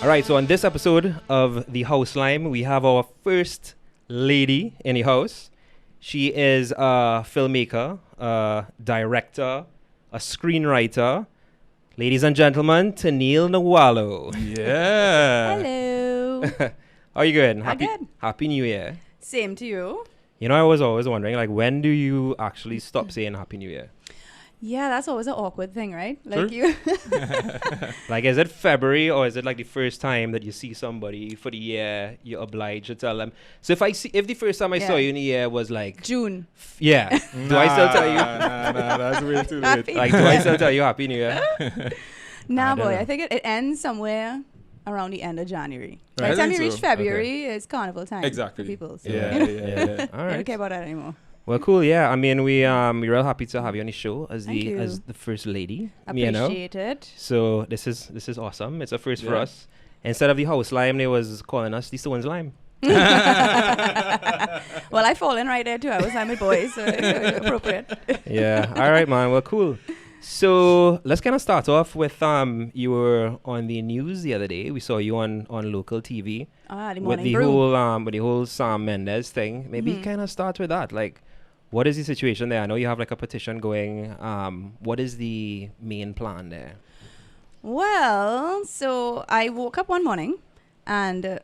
All right, so on this episode of The House Lime, we have our first lady in the house. She is a filmmaker, a director, a screenwriter. Ladies and gentlemen, Teneille Newallo. Yeah. Hello. How are you good? I'm good. Happy New Year. Same to you. You know, I was always wondering, like, when do you actually stop saying Happy New Year? Yeah, that's always an awkward thing, right? Sure. Like you. Like, is it February or is it like the first time that you see somebody for the year, you're obliged to tell them? So if the first time I saw you in the year was like June. do I still tell you? Nah, that's way too late. Like, do I still tell you Happy New Year? Nah, I don't boy. know. I think it ends somewhere around the end of January. I By the time think you reach so. February, it's carnival time. Exactly. For people. So Yeah, you know, yeah. All I don't right. care about that anymore. Well, cool. Yeah. I mean, we're real happy to have you on the show as Thank you. as the first lady. You know. Appreciate it. So this is awesome. It's a first for Yeah. us. Instead of the house lime, they was calling us the Stones lime. Well, I fall in right there too. I was with boys, so it's appropriate. Yeah. All right, man. Well, cool. So let's kind of start off with you were on the news the other day. We saw you on local TV The with morning the brew. whole Sam Mendes thing. Maybe Mhm. kind of start with that. Like, what is the situation there? I know you have like a petition going. What is the main plan there? Well, so I woke up one morning and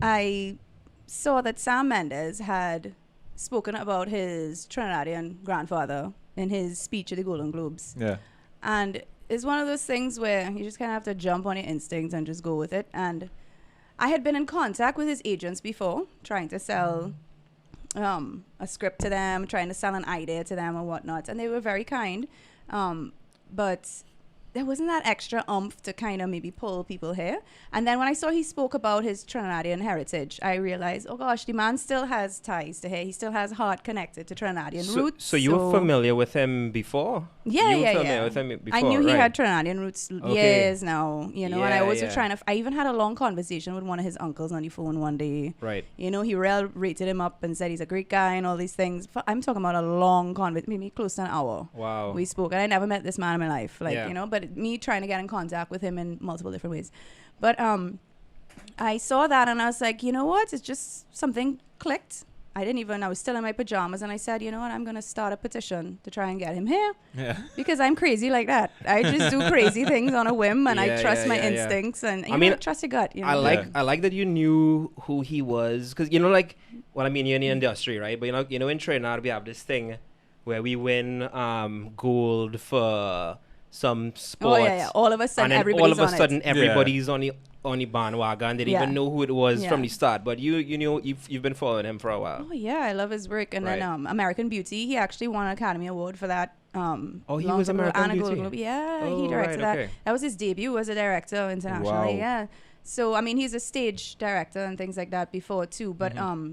I saw that Sam Mendes had spoken about his Trinidadian grandfather in his speech at the Golden Globes. Yeah. And it's one of those things where you just kind of have to jump on your instincts and just go with it. And I had been in contact with his agents before, trying to sell a script to them, trying to sell an idea to them and whatnot. And they were very kind. But there wasn't that extra oomph to kind of maybe pull people here. And then when I saw he spoke about his Trinidadian heritage, I realized, oh gosh, the man still has ties to here. He still has heart connected to Trinidadian roots. So you were familiar with him before? Yeah, you were yeah, familiar yeah. with him before, I knew he right? had Trinidadian roots years now, you know, and I Yeah, was yeah. trying to, I even had a long conversation with one of his uncles on the phone one day. Right. You know, he rated him up and said he's a great guy and all these things. I'm talking about a long conversation, maybe close to an hour. Wow. We spoke, and I never met this man in my life, like, Yeah. you know, but me trying to get in contact with him in multiple different ways. But I saw that and I was like, you know what? It's just something clicked. I was still in my pajamas and I said, you know what? I'm going to start a petition to try and get him here Yeah. because I'm crazy like that. I just do crazy things on a whim and Yeah, I trust yeah, my yeah, yeah. instincts and I mean, trust your gut. You know? I like that you knew who he was, because you know, like, well, I mean, you're in the industry, right? But you know, in Trinidad we have this thing where we win gold for some sports. Oh, yeah. All of a sudden, and then everybody's all of a on sudden it. everybody's on the bandwagon. They didn't Yeah. even know who it was Yeah. from the start. But you know, you've been following him for a while. Oh, yeah. I love his work. And Right. then American Beauty, he actually won an Academy Award for that. He long was time ago, American and a Golden Beauty? Globe. Yeah, Oh, he directed right, that. okay. That was his debut as a director internationally. Wow. Yeah. So, I mean, he's a stage director and things like that before, too. But,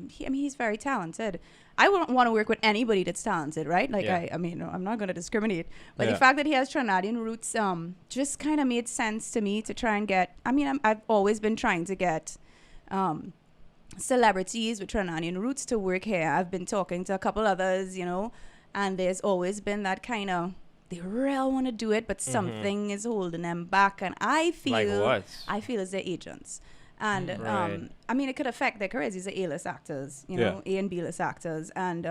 he's very talented. I wouldn't want to work with anybody that's talented, right? Like, Yeah. I mean, I'm not going to discriminate. But Yeah. the fact that he has Trinidadian roots just kind of made sense to me to try and get... I mean, I've always been trying to get... celebrities with Trinidadian roots to work here. I've been talking to a couple others, you know, and there's always been that kind of, they really want to do it, but something is holding them back. And I feel, Like what? I feel as their agents. And, Right. I mean, it could affect their careers. These are A-list actors, you know, A and B-list actors. And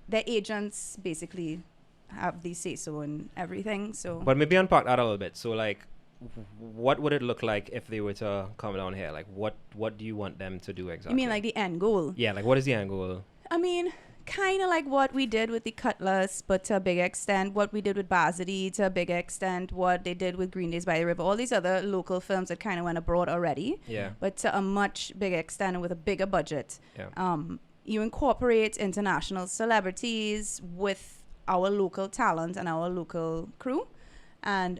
their agents basically have the say-so in everything. So, But maybe unpack that a little bit. So, like, what would it look like if they were to come down here? Like, what do you want them to do exactly? you mean like the end goal? Yeah, like, what is the end goal? I mean, kind of like what we did with the Cutlass, but to a big extent, what we did with Bazadi, to a big extent, what they did with Green Days by the River, all these other local films that kind of went abroad already, Yeah. but to a much bigger extent and with a bigger budget. Yeah. You incorporate international celebrities with our local talent and our local crew, and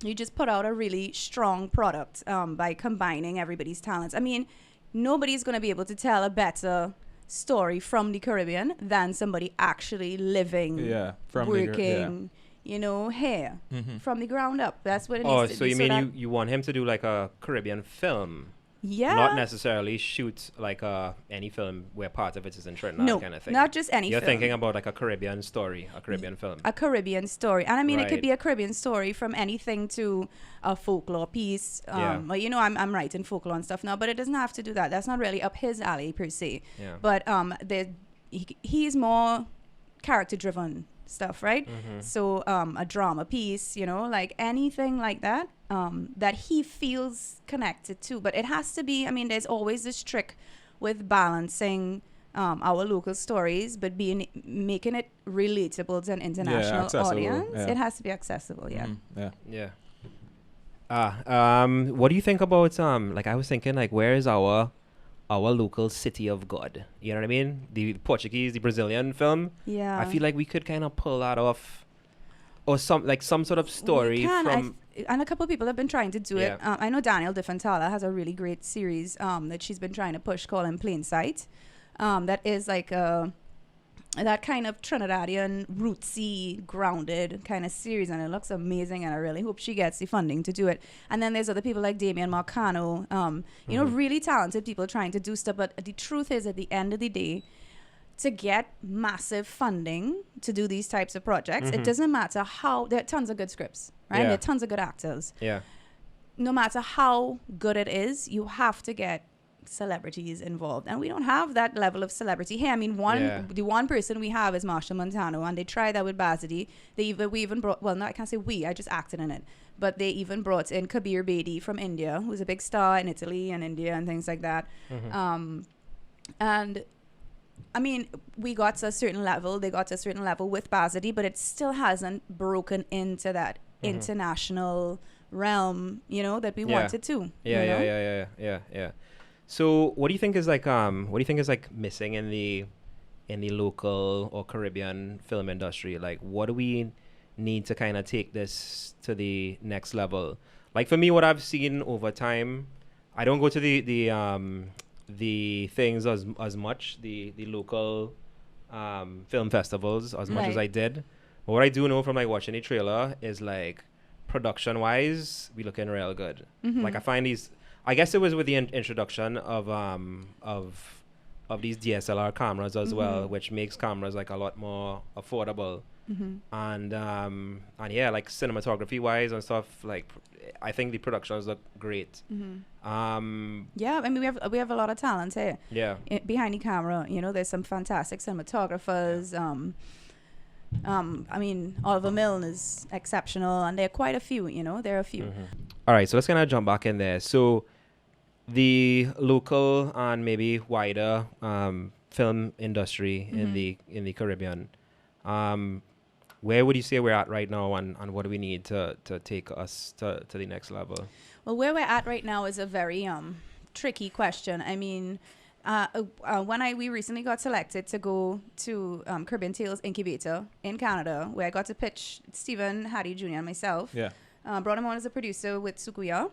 you just put out a really strong product by combining everybody's talents. I mean, nobody's going to be able to tell a better story from the Caribbean than somebody actually living, working, you know, here from the ground up. That's what it needs to be. So you mean you want him to do like a Caribbean film? Yeah. not necessarily shoot like any film where part of it is in Trinidad No, kind of thing. not just any You're film. thinking about like a Caribbean story, a Caribbean film. A Caribbean story. And I mean, it could Right. be a Caribbean story from anything to a folklore piece. Yeah. Well, you know, I'm writing folklore and stuff now, but it doesn't have to do that. That's not really up his alley per se. Yeah. But he's more character-driven stuff, right? Mm-hmm. So a drama piece, you know, like anything like that, that he feels connected to. But it has to be, I mean, there's always this trick with balancing our local stories, but making it relatable to an international accessible, audience. yeah. It has to be accessible, yeah. Yeah. Yeah. What do you think about like I was thinking like where is our local city of God? You know what I mean? The Portuguese, the Brazilian film. Yeah. I feel like we could kind of pull that off, or some sort of story We can. from. And a couple of people have been trying to do it. Yeah. I know Daniel DeFantala has a really great series that she's been trying to push called In Plain Sight. That is like that kind of Trinidadian, rootsy, grounded kind of series, and it looks amazing, and I really hope she gets the funding to do it. And then there's other people like Damian Marcano, you know, really talented people trying to do stuff, but the truth is, at the end of the day, to get massive funding to do these types of projects, it doesn't matter how, there are tons of good scripts, right? Yeah. There are tons of good actors. Yeah. No matter how good it is, you have to get celebrities involved, and we don't have that level of celebrity here. I mean, the one person we have is Marsha Montano, and they tried that with Basity. We even brought, well, no, I can't say we, I just acted in it, but they even brought in Kabir Bedi from India, who's a big star in Italy and India and things like that. And I mean, we got to a certain level, they got to a certain level with Basity, but it still hasn't broken into that international realm, you know, that we wanted to. Yeah. So what do you think is like missing in the local or Caribbean film industry? Like, what do we need to kind of take this to the next level? Like, for me, what I've seen over time, I don't go to the things as much, the local film festivals as much as I did. But what I do know from like watching the trailer is like production wise, we looking real good. Like, I find these, I guess it was with the introduction of these DSLR cameras as well, which makes cameras like a lot more affordable. And yeah, like cinematography wise and stuff, like I think the productions look great. Yeah, I mean, we have a lot of talent here. Yeah. Behind the camera, you know, there's some fantastic cinematographers. I mean, Oliver Milne is exceptional, and there are quite a few, you know, there are a few. All right, so let's kind of jump back in there. So the local and maybe wider film industry in the Caribbean, where would you say we're at right now, and what do we need to take us to the next level? Well, where we're at right now is a very tricky question. I mean, when we recently got selected to go to Caribbean Tales Incubator in Canada, where I got to pitch Stephen Hattie Jr. and myself. Yeah. Brought him on as a producer with Sukuya.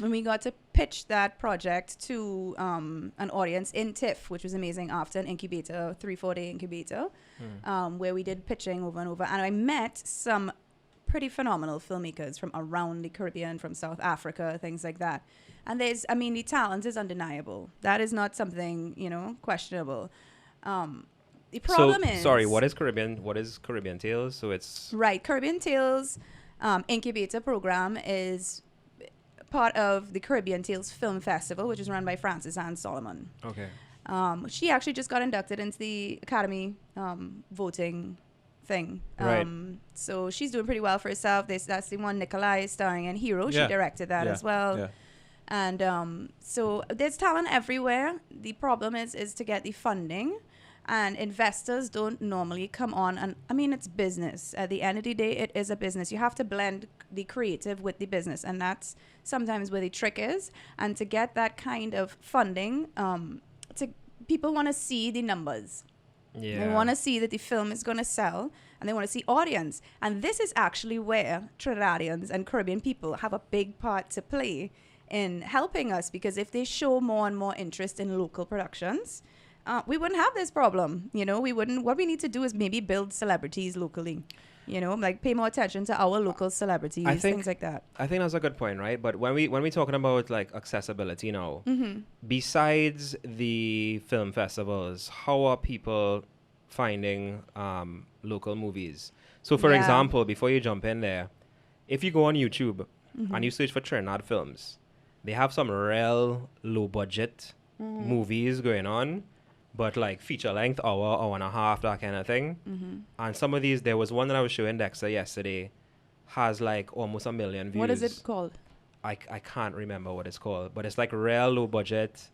And we got to pitch that project to an audience in TIFF, which was amazing, after an incubator, 3-4 day incubator, where we did pitching over and over. And I met some pretty phenomenal filmmakers from around the Caribbean, from South Africa, things like that. And the talent is undeniable. That is not something, you know, questionable. The problem is... Sorry, what is Caribbean Tales? So it's... Right, Caribbean Tales Incubator Program is part of the Caribbean Tales Film Festival, which is run by Frances Ann Solomon. Okay. She actually just got inducted into the Academy voting thing. Right. So she's doing pretty well for herself. That's the one Nikolai starring in Hero. Yeah. She directed that as well. Yeah. And so there's talent everywhere. The problem is to get the funding. And investors don't normally come on. And I mean, it's business. At the end of the day, it is a business. You have to blend the creative with the business. And that's sometimes where the trick is. And to get that kind of funding, people want to see the numbers. Yeah. They want to see that the film is going to sell, and they want to see audience. And this is actually where Trinidadians and Caribbean people have a big part to play in helping us, because if they show more and more interest in local productions, we wouldn't have this problem. You know, we wouldn't. What we need to do is maybe build celebrities locally. You know, like pay more attention to our local celebrities, things like that. I think that's a good point, right? But when we're talking about like accessibility now, besides the film festivals, how are people finding local movies? So, for example, before you jump in there, if you go on YouTube and you search for Trinidad films, they have some real low budget movies going on, but like feature length, hour and a half, that kind of thing. And some of these, there was one that I was showing Dexter yesterday, has like almost 1 million views. What is it called? I can't remember what it's called, but it's like real low budget.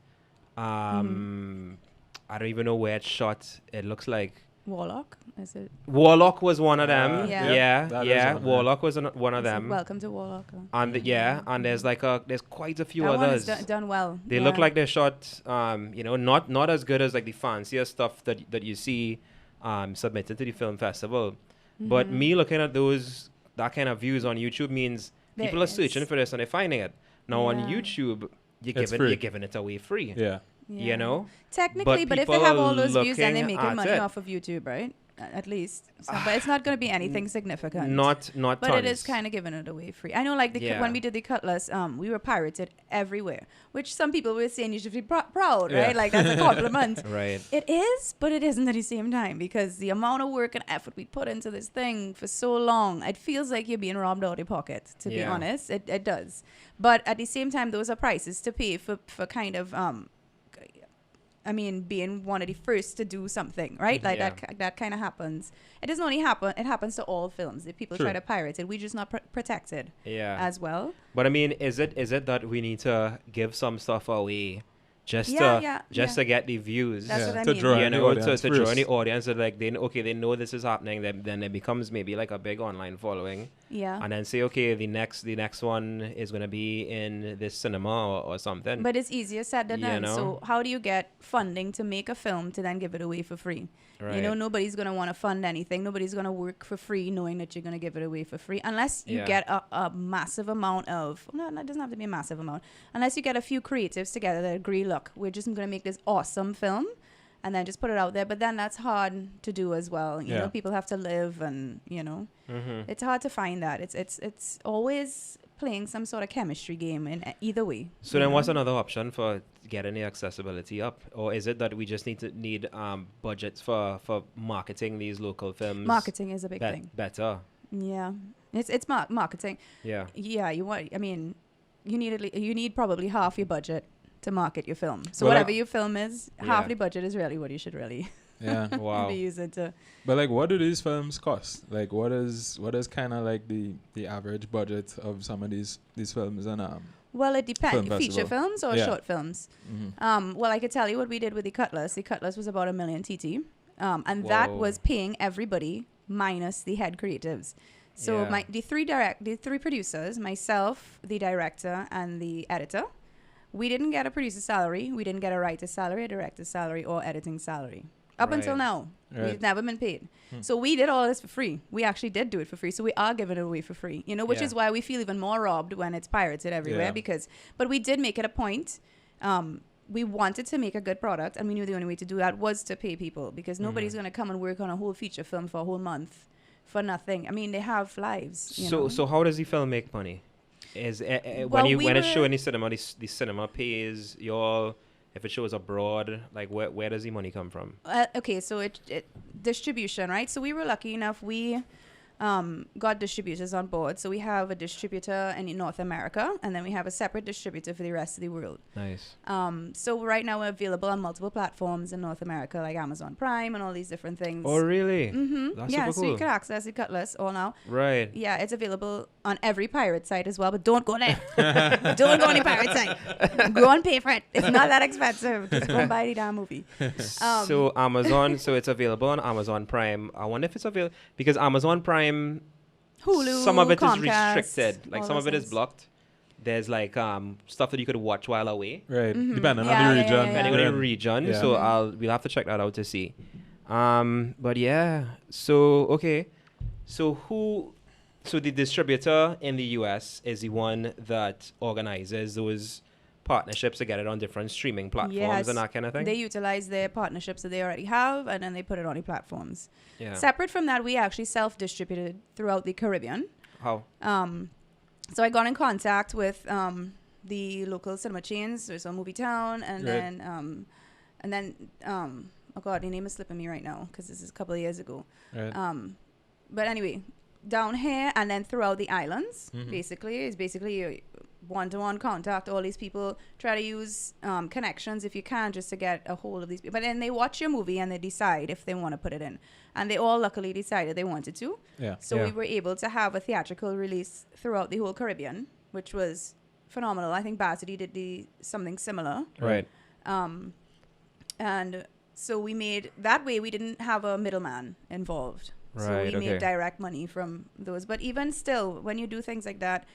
I don't even know where it's shot. It looks like Warlock, is it? Warlock was one of them. Yeah. Yeah. Warlock was one of them. Welcome to Warlock. And and there's quite a few that others. One is done well. They look like they're shot, not as good as like the fancier stuff that you see submitted to the film festival. But me looking at that kind of views on YouTube means people are searching for this and they're finding it. Now on YouTube, you're giving it away free. Yeah. You know? Technically, but if they have all those views, then they're making money off of YouTube, right? At least. So, but it's not going to be anything significant. Not But tons. it is kind of giving it away free. I know, like, when we did the Cutlass, we were pirated everywhere, which some people were saying you should be proud, right? Like, that's a compliment. Right. It is, but it isn't at the same time, because the amount of work and effort we put into this thing for so long, it feels like you're being robbed out of your pocket, to be honest. It does. But at the same time, those are prices to pay for kind of... being one of the first to do something, right? Like that kind of happens. It doesn't only happen. It happens to all films. If people try to pirate it, we're just not protected as well. But I mean, is it that we need to give some stuff away just to get the views? That's what I to mean. draw To draw any audience. So like they know this is happening. Then it becomes maybe like a big online following. Yeah. And then say, okay, the next one is going to be in this cinema or something. But it's easier said than done. So how do you get funding to make a film to then give it away for free? Right. You know, nobody's going to want to fund anything. Nobody's going to work for free knowing that you're going to give it away for free. Unless you get a massive amount of... No, it doesn't have to be a massive amount. Unless you get a few creatives together that agree, look, we're just going to make this awesome film and then just put it out there. But then that's hard to do as well. You know, people have to live and, you know, it's hard to find that. It's always playing some sort of chemistry game in either way. So then what's another option for getting the accessibility up? Or is it that we just need budgets for marketing these local films? Marketing is a big thing. Better. Yeah. It's marketing. Yeah. Yeah, you need probably half your budget to market your film. So whatever your film is, half the budget is really what you should really be using to. But like, what do these films cost? Like, what is kind of like the average budget of some of these films and Well, it depends. Film Feature festival. films or short films. Well, I could tell you what we did with the Cutlass. The Cutlass was about $1 million TT, and that was paying everybody minus the head creatives. So the three producers, myself, the director, and the editor. We didn't get a producer salary. We didn't get a writer's salary, a director's salary, or editing salary. Up until now, we've never been paid. So we did all this for free. We actually did do it for free. So we are giving it away for free, you know, which is why we feel even more robbed when it's pirated everywhere. But we did make it a point. We wanted to make a good product, and we knew the only way to do that was to pay people, because nobody's going to come and work on a whole feature film for a whole month for nothing. I mean, they have lives. So how does the film make money? When it's showing the cinema, the cinema pays y'all. If it shows abroad, like where does the money come from? Okay, so it distribution, right? So we were lucky enough. We got distributors on board. So we have a distributor in North America, and then we have a separate distributor for the rest of the world. Nice. So right now we're available on multiple platforms in North America, like Amazon Prime and all these different things. Oh, really? That's super cool. So you can access the Cutlass all now. Right. Yeah, it's available on every pirate site as well, but don't go there. Don't go on the pirate site. Go and pay for it. It's not that expensive. Just go and buy the damn movie. So Amazon, so it's available on Amazon Prime. I wonder if it's available because Amazon Prime, Hulu, some of it Comcast, is restricted. Like some of it is blocked. There's like stuff that you could watch while away. Right. Depending on the region. Depending on the region. Yeah. So we'll have to check that out to see. But yeah. So okay. So the distributor in the US is the one that organizes those partnerships to get it on different streaming platforms Yes. and that kind of thing. They utilize their partnerships that they already have, and then they put it on the platforms. Yeah. Separate from that, we actually self-distributed throughout the Caribbean. How? So I got in contact with the local cinema chains. There's a Movie Town, and then oh god, the name is slipping me right now because this is a couple of years ago. Right. But anyway, down here and then throughout the islands, basically a one-to-one contact. All these people try to use connections if you can, just to get a hold of these people. But then they watch your movie and they decide if they want to put it in. And they all luckily decided they wanted to. Yeah. So we were able to have a theatrical release throughout the whole Caribbean, which was phenomenal. I think Varsity did something similar. Right. And so we made, that way we didn't have a middleman involved. So Right, we made direct money from those. But even still, when you do things like that,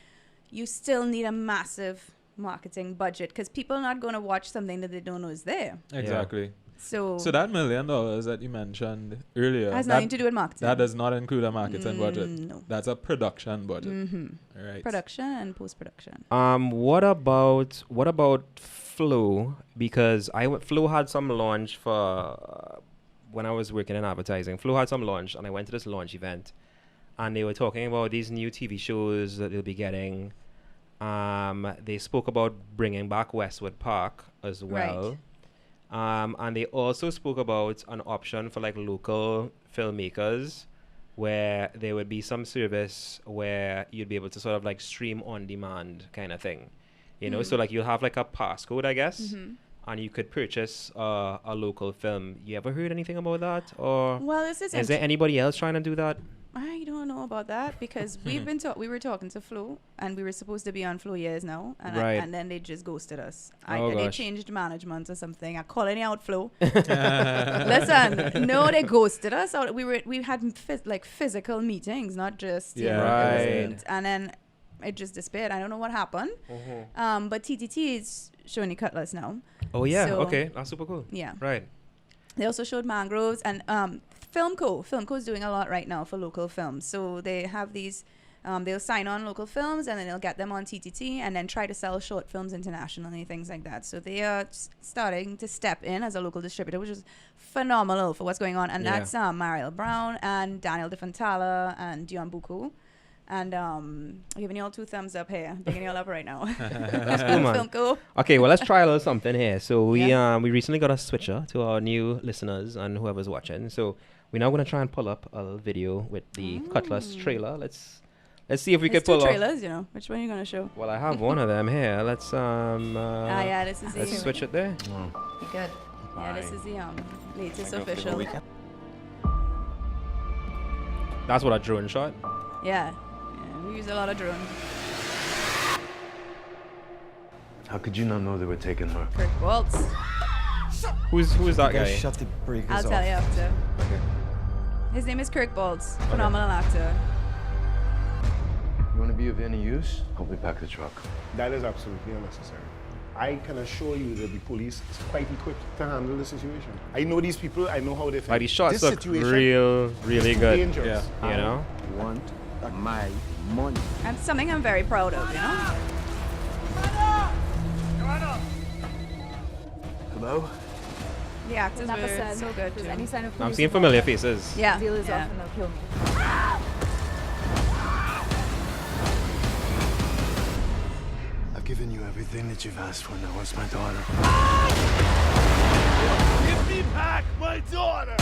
you still need a massive marketing budget because people are not going to watch something that they don't know is there. Exactly. So that $1 million that you mentioned earlier has nothing to do with marketing. That does not include a marketing budget. No. That's a production budget. Right. Production and post-production. What about Flow? Because Flow had some launch for when I was working in advertising. Flow had some launch, and I went to this launch event, and they were talking about these new TV shows that they'll be getting. They spoke about bringing back Westwood Park as well. And they also spoke about an option for like local filmmakers where there would be some service where you'd be able to sort of like stream on demand kind of thing. You know, so like you'll have like a passcode, I guess, and you could purchase a local film. You ever heard anything about that? Or Well, this is there anybody else trying to do that? I don't know about that because we were talking to Flo, and we were supposed to be on Flo years now, and and then they just ghosted us. They changed management or something. I'm calling out Flo. Listen, no, they ghosted us. We had physical meetings, not just and then it just disappeared. I don't know what happened. But TTT is showing the Cutlass now. Oh yeah, So, okay, that's super cool. Yeah, right. They also showed Mangroves and Filmco is doing a lot right now for local films. So they have these, they'll sign on local films and then they'll get them on TTT and then try to sell short films internationally, things like that. So they are starting to step in as a local distributor, which is phenomenal for what's going on. And that's Mariel Brown and Daniel DeFantala and Dion Buku. And I'm giving you all 2 thumbs up here. Picking you all up right now. That's cool, man. Filmco. Okay, well, let's try a little something here. So we recently got a switcher to our new listeners and whoever's watching. So we're now going to try and pull up a little video with the Cutlass trailer. Let's see if we can pull up. Trailers, you know. Which one are you going to show? Well, I have one of them here. Let's this is let's switch it there. Good. Yeah, this is the latest official. That's what a drone shot. Yeah, we use a lot of drone. How could you not know they were taking her? Kirk Waltz. Who's that guy? Shut the breakers I'll off. tell you after. Okay. His name is Kirk Waltz. Phenomenal actor. You want to be of any use? Help me pack the truck. That is absolutely unnecessary. I can assure you that the police is quite equipped to handle the situation. I know these people, I know how they feel. Like these shots This look situation really is good. dangerous. You know? I want my money. And something I'm very proud of, you know? Hello? The actors Napa were said, so good if there's too. any sign of I'm police seeing familiar faces. Yeah. Deal is yeah. off and they'll kill me. I've given you everything that you've asked for. Now it's my daughter. Give me back my daughter!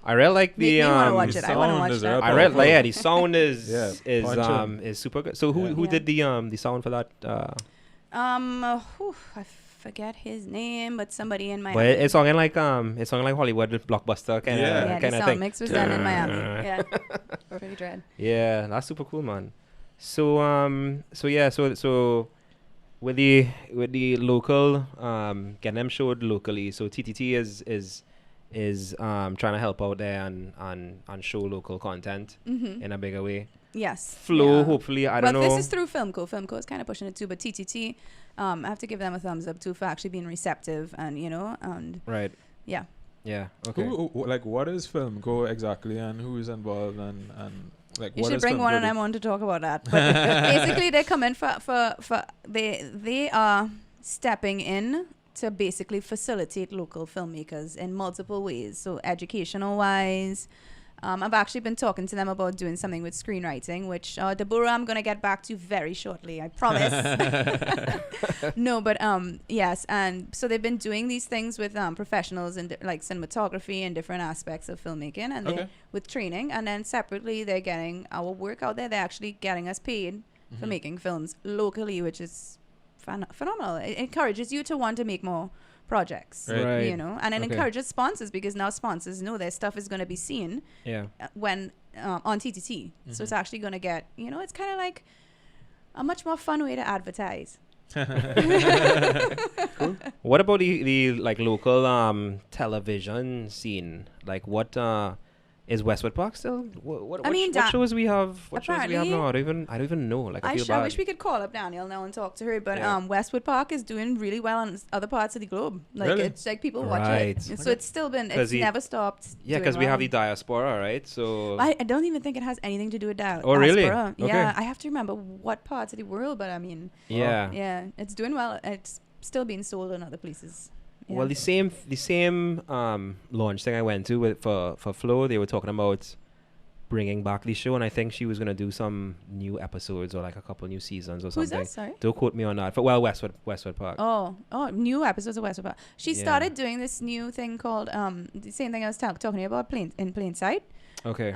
I really like the Make me want to watch it. I want to sound watch is that. I read like the sound is punching. is super good. So who did the sound for that? I forget his name, but somebody in Miami. But it's sounding like Hollywood blockbuster kind of the kind of sound thing. mix was done in Miami. Yeah, pretty dread. Yeah, that's super cool, man. So so with the local getting them showed locally. So TTT is trying to help out there and show local content in a bigger way. Yes. Flow, yeah. hopefully, I don't know. But this is through Filmco. Filmco is kind of pushing it too, but TTT, I have to give them a thumbs up too for actually being receptive and Right. Yeah. Yeah. Okay. What is Filmco exactly, and who is involved, and Like, You what should is bring film one of product? them on to talk about that. But basically, they come in they are stepping in to basically facilitate local filmmakers in multiple ways. So educational wise, I've actually been talking to them about doing something with screenwriting, which Deborah, I'm gonna get back to very shortly. I promise. No, but yes, and so they've been doing these things with professionals in like cinematography and different aspects of filmmaking, and Okay. they with training, and then separately they're getting our work out there. They're actually getting us paid for making films locally, which is phenomenal. It encourages you to want to make more projects, Right. you know, and it Okay. encourages sponsors because now sponsors know their stuff is going to be seen Yeah. when on TTT. So it's actually going to get, you know, it's kind of like a much more fun way to advertise. What about the like local television scene? Like what is Westwood Park still? What I mean, what shows we have? What shows we have apparently- now? I don't even know. Like I feel I bad. wish we could call up Danielle now and talk to her, but Yeah. Westwood Park is doing really well in other parts of the globe. Like Really? it's like people watch Right. it, and so it's still been 'Cause it's never stopped. Yeah, doing because we have the well. diaspora, right? So I don't even think it has anything to do with that. Oh, really? diaspora. Okay. Yeah, I have to remember what parts of the world, but I mean, yeah. yeah, it's doing well. It's still being sold in other places. Yeah. Well, the same launch thing I went to for Flo, they were talking about bringing back the show, and I think she was gonna do some new episodes or like a couple new seasons or Who's something. that? Sorry. Don't quote me on that. But Westwood Park. Oh, new episodes of Westwood Park. She Yeah. started doing this new thing called the same thing I was talking to you about, in plain sight. Okay.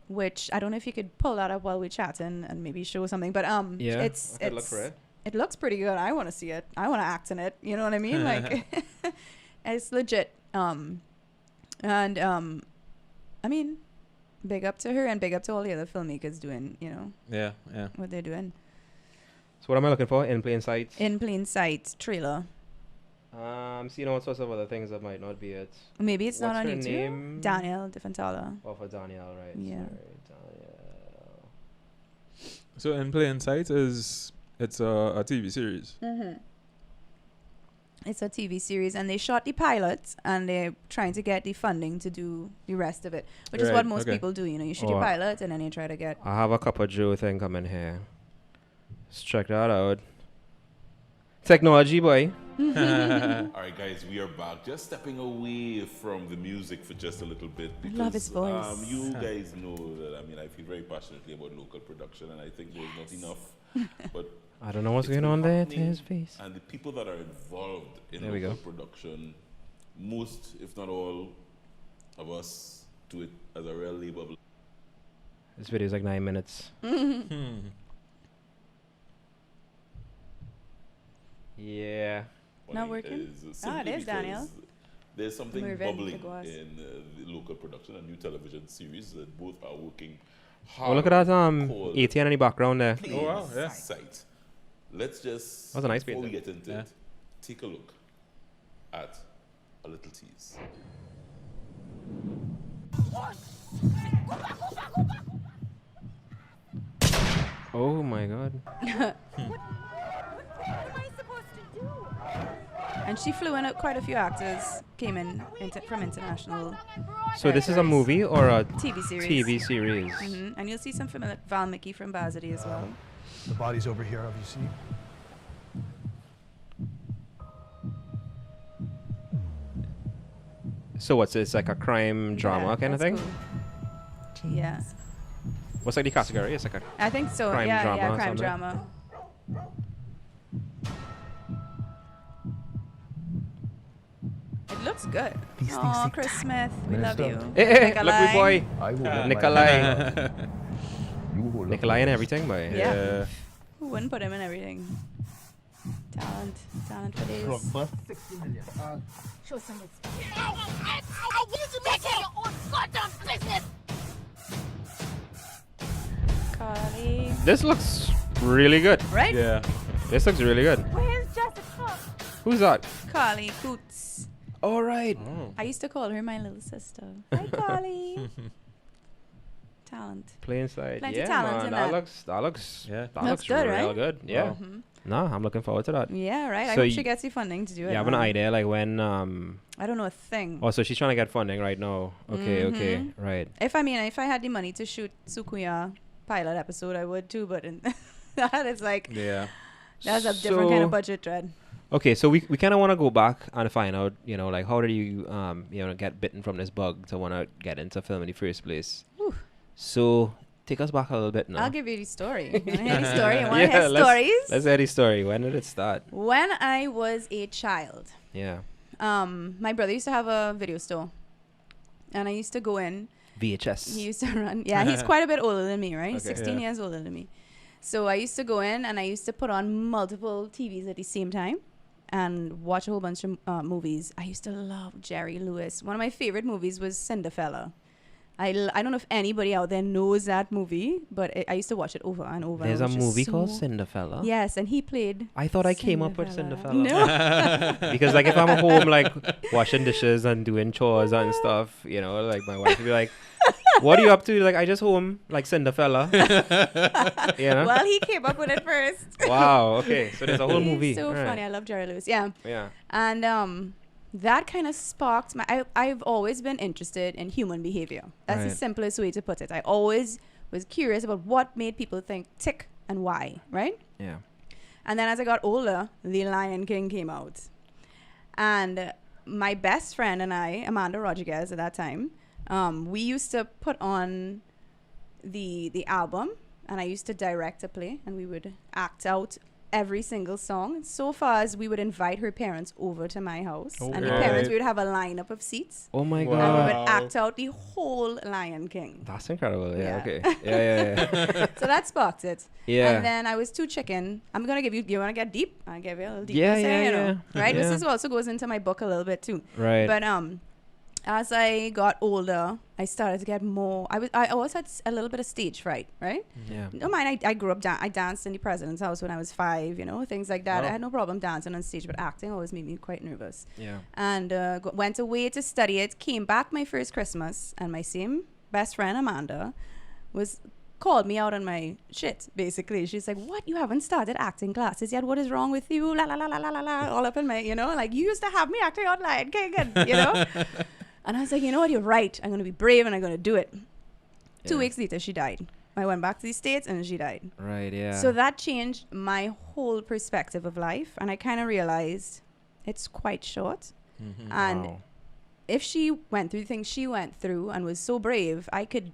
Which I don't know if you could pull that up while we're chatting and maybe show something. But Yeah, it's I could look for it. It looks pretty good. I want to see it. I want to act in it. You know what I mean? Like, it's legit. I mean, big up to her and big up to all the other filmmakers doing, you know, Yeah, yeah. what they're doing. So what am I looking for? In plain sight. In plain sight trailer. Seeing all sorts of other things that might not be it. Maybe it's not What's on her YouTube. name? Danielle Defantala. Oh, for Danielle, right? Yeah. Sorry, Danielle. So In Plain Sight it's a TV series. It's a TV series, and they shot the pilot, and they're trying to get the funding to do the rest of it, which is Right, what most okay. people do. You know, you shoot your Oh. pilot, and then you try to get. I have a couple Joe thing coming here. Let's check that out. Technology, boy. All right, guys, we are back. Just stepping away from the music for just a little bit. Because, love his voice. You guys know that, I mean, I feel very passionately about local production, and I think there's not enough. But I don't know what's it's going been on there to happening, his face. And the people that are involved in There we local go. production, most, if not all, of us do it as a real labor of This video is like 9 minutes. Yeah. Not money working? is Ah, simply there's Daniel. because There's something Mervyn bubbling Figueroa. in the local production, a new television series that both are working Oh, hard. look at that called ATN in the background there. Plain Oh, wow, yeah. Sight. Let's just, That was a nice before we painting. get into Yeah. it, take a look at a little tease. Oh my god. And she flew in. Quite a few actors came in from international So this is a directors. movie or a TV series. TV series? And you'll see some familiar Val Mickey from Bazity as well. The body's over here, obviously. So what's this, like a crime drama Yeah, kind of that's thing? cool. Yeah, What's like the category? It's like a I think so. Crime yeah, drama yeah, or crime something? drama. It looks good. These things Oh, take Chris time. Smith, we love you. Minister. Hey, look, Nikolai. we boy. I will let Nikolai. You hold up. Nikolai and everything, boy. Yeah. Who wouldn't put him in everything? Talent for days. Blockbuster, 60 million. Show some respect. I need you to take care of your own goddamn business. Carly. This looks really good. Right? Yeah. This looks really good. Where's Jessica? Who's that? Carly Coots. All right. I used to call her my little sister. Hi, Carly. Talent. Plain sight. Plenty Yeah, talent man. in That that. looks Yeah. that Looks looks good, real right? good. Yeah. Mhm. No, I'm looking forward to that. Yeah, right. I So hope y- she gets the funding to do it. You have an man. idea, like when I don't know a thing. Oh, so she's trying to get funding right now. Okay, okay, right. If I had the money to shoot Sukuya pilot episode, I would too. But in that is like Yeah. that's a different kind of So- budget, Dread. Okay, so we kind of want to go back and find out, like how did you get bitten from this bug to want to get into film in the first place? Whew. So take us back a little bit now. I'll give you the story. You want to hear the story? You want to Yeah, hear stories? Let's hear the story. When did it start? When I was a child, Yeah. my brother used to have a video store, and I used to go in. VHS. He used to run. Yeah, he's quite a bit older than me, right? Okay. 16 years older than me. So I used to go in and I used to put on multiple TVs at the same time and watch a whole bunch of movies. I used to love Jerry Lewis. One of my favorite movies was Cinderfella. I don't know if anybody out there knows that movie, but I used to watch it over and over. There's and a it was just movie called so- Cinderfella. Yes, and he played. I thought I came up with Cinderfella. Cinderfella. No. Because like if I'm at home like washing dishes and doing chores and stuff, like my wife would be like, "What are you up to?" Like I just home like Cinderfella. Well, he came up with it first. Wow. Okay. So there's a whole He's movie. so Right. funny. I love Jerry Lewis. Yeah. Yeah. And that kind of sparked I've always been interested in human behavior. That's the Right. simplest way to put it. I always was curious about what made people think tick and why, right? Yeah. And then as I got older, The Lion King came out. And my best friend and I, Amanda Rodriguez at that time, we used to put on the album, and I used to direct a play, and we would act out every single song so far as we would invite her parents over to my house, and the Okay. parents would have a lineup of seats, Oh my Wow. and we god. would act out the whole Lion King. That's incredible. Yeah. Yeah. Okay. Yeah. So that sparked it. Yeah. And then I was too chicken. I'm gonna give you. You wanna get deep? I'll give you a little deep. Yeah, insight, yeah. Right. Yeah. This is also goes into my book a little bit too. Right. But as I got older, I started to get more. I always had a little bit of stage fright, right? yeah. No mind, I grew up. I danced in the president's house when I was 5. Things like that. Oh. I had no problem dancing on stage, but acting always made me quite nervous. Yeah. And went away to study it. Came back my first Christmas, and my same best friend Amanda called me out on my shit. Basically, she's like, "What? You haven't started acting classes yet? What is wrong with you?" La la la la la la la. All up in my, like you used to have me acting out Lion King, and And I was like, you know what? You're right. I'm going to be brave and I'm going to do it. 2 Yeah. weeks later, she died. I went back to the States and she died. Right. Yeah. So that changed my whole perspective of life. And I kind of realized it's quite short. And Wow. if she went through the things she went through and was so brave, I could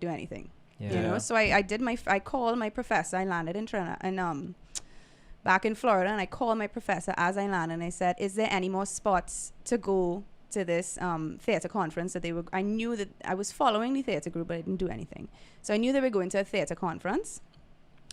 do anything. Yeah. So I called my professor. I landed in Trinidad and back in Florida, and I called my professor as I landed, and I said, "Is there any more spots to go to this theater conference that they were?" I knew that I was following the theater group, but I didn't do anything. So I knew they were going to a theater conference,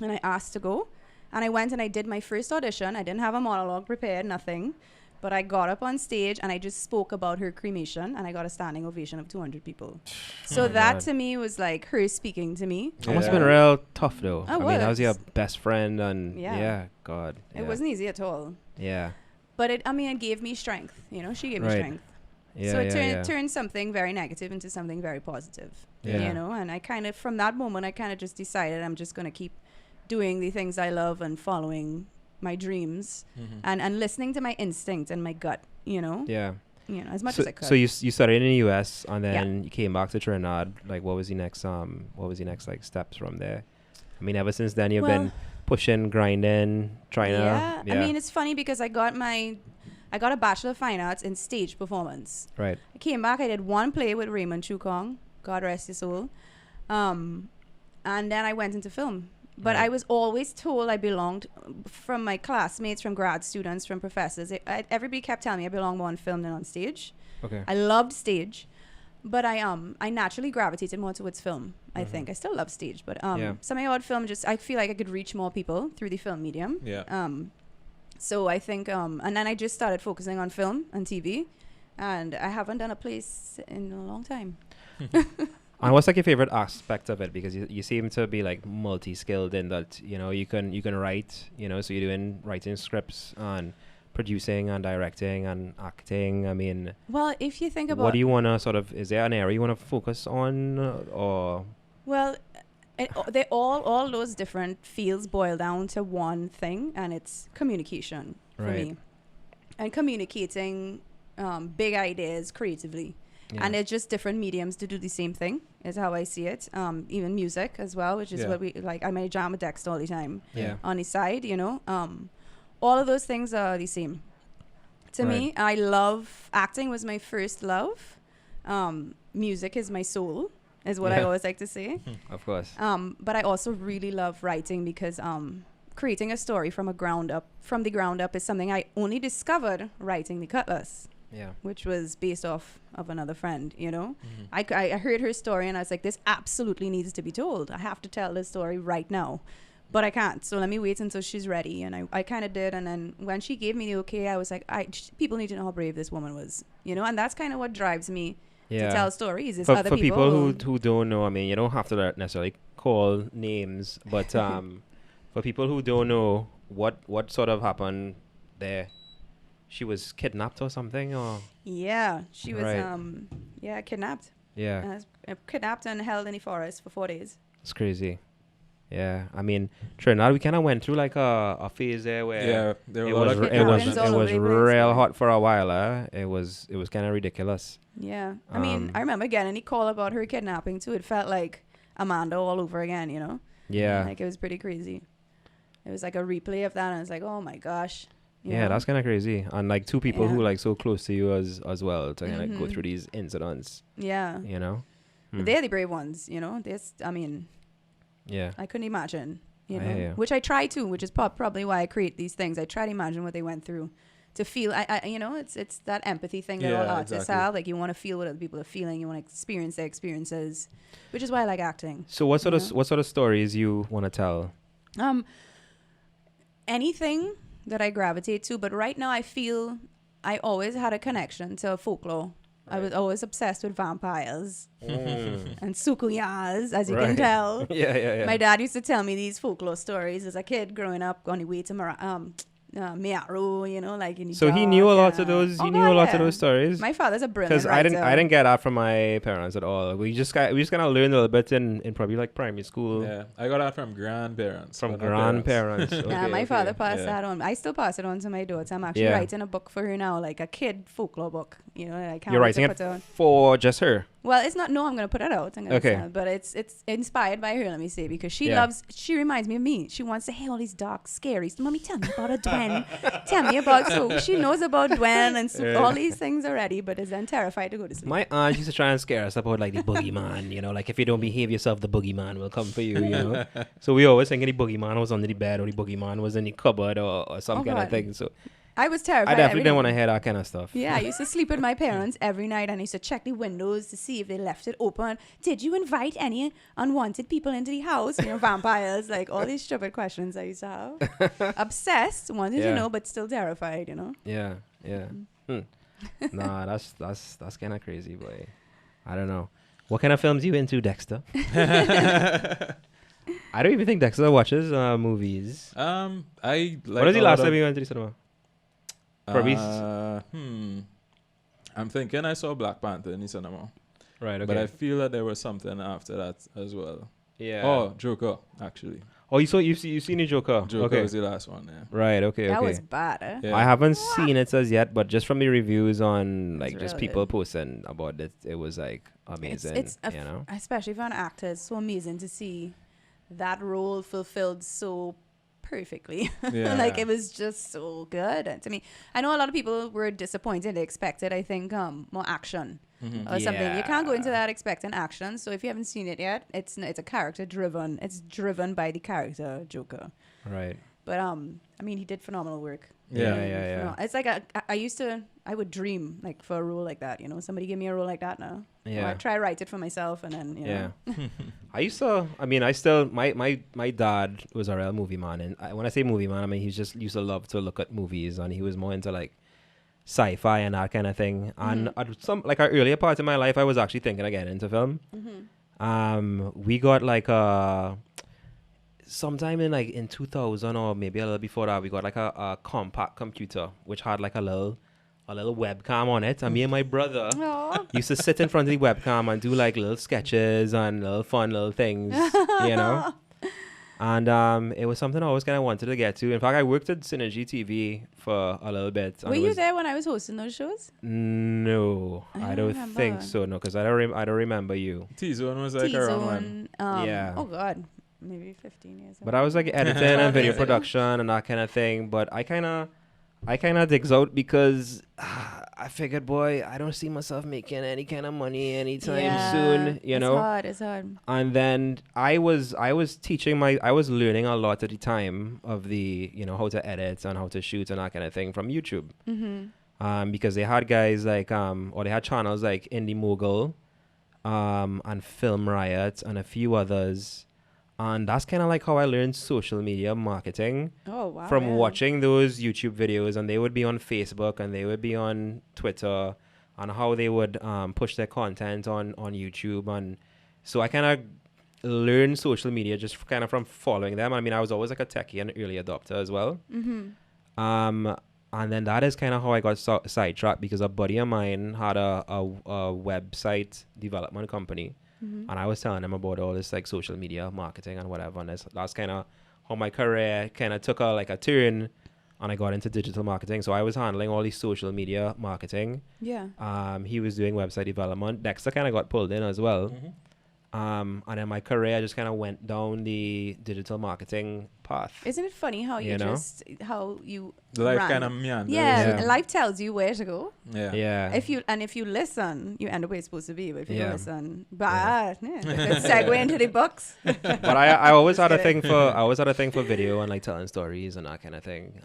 and I asked to go, and I went and I did my first audition. I didn't have a monologue prepared, nothing. But I got up on stage and I just spoke about her cremation, and I got a standing ovation of 200 people. So that God. to me was like her speaking to me. It must have been real tough though. I I mean, that was your was. best friend, and Yeah. God. It wasn't easy at all. Yeah. But it gave me strength. She gave me Right. strength. Yeah. So it yeah. turned something very negative into something very positive. Yeah. And I kind of, from that moment, I kind of just decided I'm just going to keep doing the things I love and following my dreams and listening to my instinct and my gut, Yeah. as much so, as I could. So you studied in the U.S. and then you came back to Trinidad. Like, what was the next like steps from there? I mean, ever since then you've been pushing, grinding, trying to. I mean, it's funny because I got a Bachelor of Fine Arts in stage performance. Right. I came back, I did one play with Raymond Chukong, God rest his soul. And then I went into film. But Right. I was always told I belonged, from my classmates, from grad students, from professors. Everybody kept telling me I belong more on film than on stage. Okay. I loved stage, but I naturally gravitated more towards film. I think I still love stage, but Yeah. somehow odd film I feel like I could reach more people through the film medium. Yeah. So I think and then I just started focusing on film and TV, and I haven't done a place in a long time. And what's like your favorite aspect of it? Because you seem to be like multi-skilled in that you can write, so you're doing writing scripts and producing and directing and acting. I mean, Well, if you think about what do you want to is there an area you want to focus on or? Well, they all those different fields boil down to one thing, and it's communication for Right. me, and communicating big ideas creatively. Yeah. And it's just different mediums to do the same thing is how I see it. Even music as well, which is Yeah. what we like. I may jam with Dexter all the time Yeah. on the side, you know. All of those things are the same. To me, Right. I love acting was my first love. Music is my soul, is what I Yeah. always like to say. Of course. But I also really love writing because creating a story from the ground up is something I only discovered writing The Cutlass, Yeah. which was based off of another friend, you know. I heard her story and I was like, this absolutely needs to be told. I have to tell this story right now. But I can't, so let me wait until she's ready. And I kind of did. And then when she gave me the okay, I was like, people need to know how brave this woman was, you know. And that's kind of what drives me Yeah. to tell stories. Is For other people who don't know, I mean, you don't have to necessarily call names, but for people who don't know, what sort of happened there? She was kidnapped or something, or Yeah, she was Right. kidnapped. yeah, Kidnapped and held in the forest for 4 days. it's crazy. Yeah, I mean, Trinidad, we kind of went through like a phase there where Yeah, there it were a lot was of it it was happens it all over was the place, real yeah. hot for a while. It was kind of ridiculous. Yeah. I mean, Um, I remember getting a call about her kidnapping too. It felt like Amanda all over again, you know? Yeah, Like it was pretty crazy. It was like a replay of that and it's like, oh my gosh. you yeah, know? that's kind of crazy. And like two people who Yeah. like so close to you as well to kind of go Mhm. through these incidents, Yeah. you know. But they're the brave ones, you know? I mean, Yeah, I couldn't imagine, you I know? hear you. Which I try to, which is probably why I create these things. I try to imagine what they went through. To feel, I you know, it's that empathy thing that all Yeah, artists exactly. have. Like you want to feel what other people are feeling. You want to experience their experiences, which is why I like acting. So what sort Yeah. of what sort of stories you want to tell? Anything that I gravitate to, but right now I feel I always had a connection to folklore. I was always obsessed with vampires and sukuyas, as you can Right. tell. Yeah. My dad used to tell me these folklore stories as a kid growing up on the way to Mearu, you know, like in the So he knew a dark, lot of yeah. those. Oh, He knew God, a lot of yeah. those stories. My father's a brilliant Because writer. I didn't get that from my parents at all. We just kind of learned a little bit in probably like primary school Yeah, I got that from grandparents. from but not parents. grandparents. Yeah, Okay, my okay. father passed Yeah. that on. I still pass it on to my daughter. I'm actually Yeah. writing a book for her now, like a kid folklore book. You know, I can't You're wait to writing put it out. for just her. Well, it's not. No, I'm gonna put it out. I'm gonna Okay. sell it, but it's inspired by her. Let me say, because she Yeah. loves. She reminds me of me. She wants to hear all these dark, scary. Mommy, tell me about a Dwen. Tell me about. So she knows about Dwen and all these things already, but is then terrified to go to sleep. My aunt used to try and scare us about like the boogeyman. You know, like if you don't behave yourself, the boogeyman will come for you. You know. So we always thinking the boogeyman was under the bed or the boogeyman was in the cupboard or some Oh, kind of God. thing. So I was terrified. I definitely every didn't night. want to hear that kind of stuff. Yeah, I used to sleep with my parents every night and I used to check the windows to see if they left it open. Did you invite any unwanted people into the house? You know, vampires, like all these stupid questions I used to have. Obsessed, wanted Yeah. to know, but still terrified, you know? Yeah. Nah, that's kind of crazy, boy. I don't know. What kind of films you into, Dexter? I don't even think Dexter watches movies. I like. What was the a last lot time of- you went to the cinema? Probably I'm thinking I saw Black Panther in the cinema, Right. Okay. but I feel that there was something after that as well. yeah. Oh, Joker, actually. Oh, you've seen the Joker. Joker Okay. was the last one. Yeah. Right. Okay. That okay. was bad, eh? Yeah. I haven't seen it as yet, but just from the reviews on like It's just really people good. posting about it, it was like amazing. It's you know. especially for an actor, it's so amazing to see that role fulfilled so perfectly. Yeah. Like it was just so good. And to me, I know a lot of people were disappointed. They expected, I think, more action or something. You can't go into Yeah. that expecting action. So if you haven't seen it yet, it's a character driven. It's driven by the character Joker. Right. But I mean, he did phenomenal work. Yeah. Yeah. It's like I would dream like for a role like that. You know, somebody give me a role like that now. Yeah. Or I try write it for myself and then Yeah. know. My dad was a real movie man. And when I say movie man, I mean, he just used to love to look at movies and he was more into like sci-fi and that kind of thing. And at some, like, our earlier part in my life, I was actually thinking of getting into film. We got like sometime in 2000 or maybe a little before that, we got like a compact computer, which had like a little a little webcam on it, and me and my brother Aw. used to sit in front of the webcam and do like little sketches and little fun little things, you know. And it was something I always kind of wanted to get to. In fact, I worked at Synergy TV for a little bit. Were you there when I was hosting those shows? No, I don't remember. think so. No, because I don't remember you. T-Zone was like around when? T-Zone. Yeah. Oh God, maybe 15 years ago. But I was like editing and video production and that kind of thing. But I kind of digs out because I figured, boy, I don't see myself making any kind of money anytime soon, you know. It's hard. And then I was learning a lot at the time of the, you know, how to edit and how to shoot and that kind of thing from YouTube. Because they had guys like or they had channels like Indie Mogul and Film Riot and a few others. And that's kind of like how I learned social media marketing. Oh, wow. From yeah. watching those YouTube videos, and they would be on Facebook and they would be on Twitter, and how they would push their content on YouTube. And so I kind of learned social media just kind of from following them. I mean, I was always like a techie and early adopter as well. And then that is kind of how I got sidetracked, because a buddy of mine had a website development company. And I was telling them about all this like social media marketing and whatever. And that's kind of how my career kind of took a turn, and I got into digital marketing. So I was handling all these social media marketing. Yeah. He was doing website development. Dexter kind of got pulled in as well. And then my career just kind of went down the digital marketing path. Isn't it funny how you know? how you The life ran. kind of meanders. Yeah, life tells you where to go. Yeah. If you listen, you end up where you're supposed to be. But if you don't listen, let's segue into the books. But I always had a thing for video and like telling stories and that kind of thing.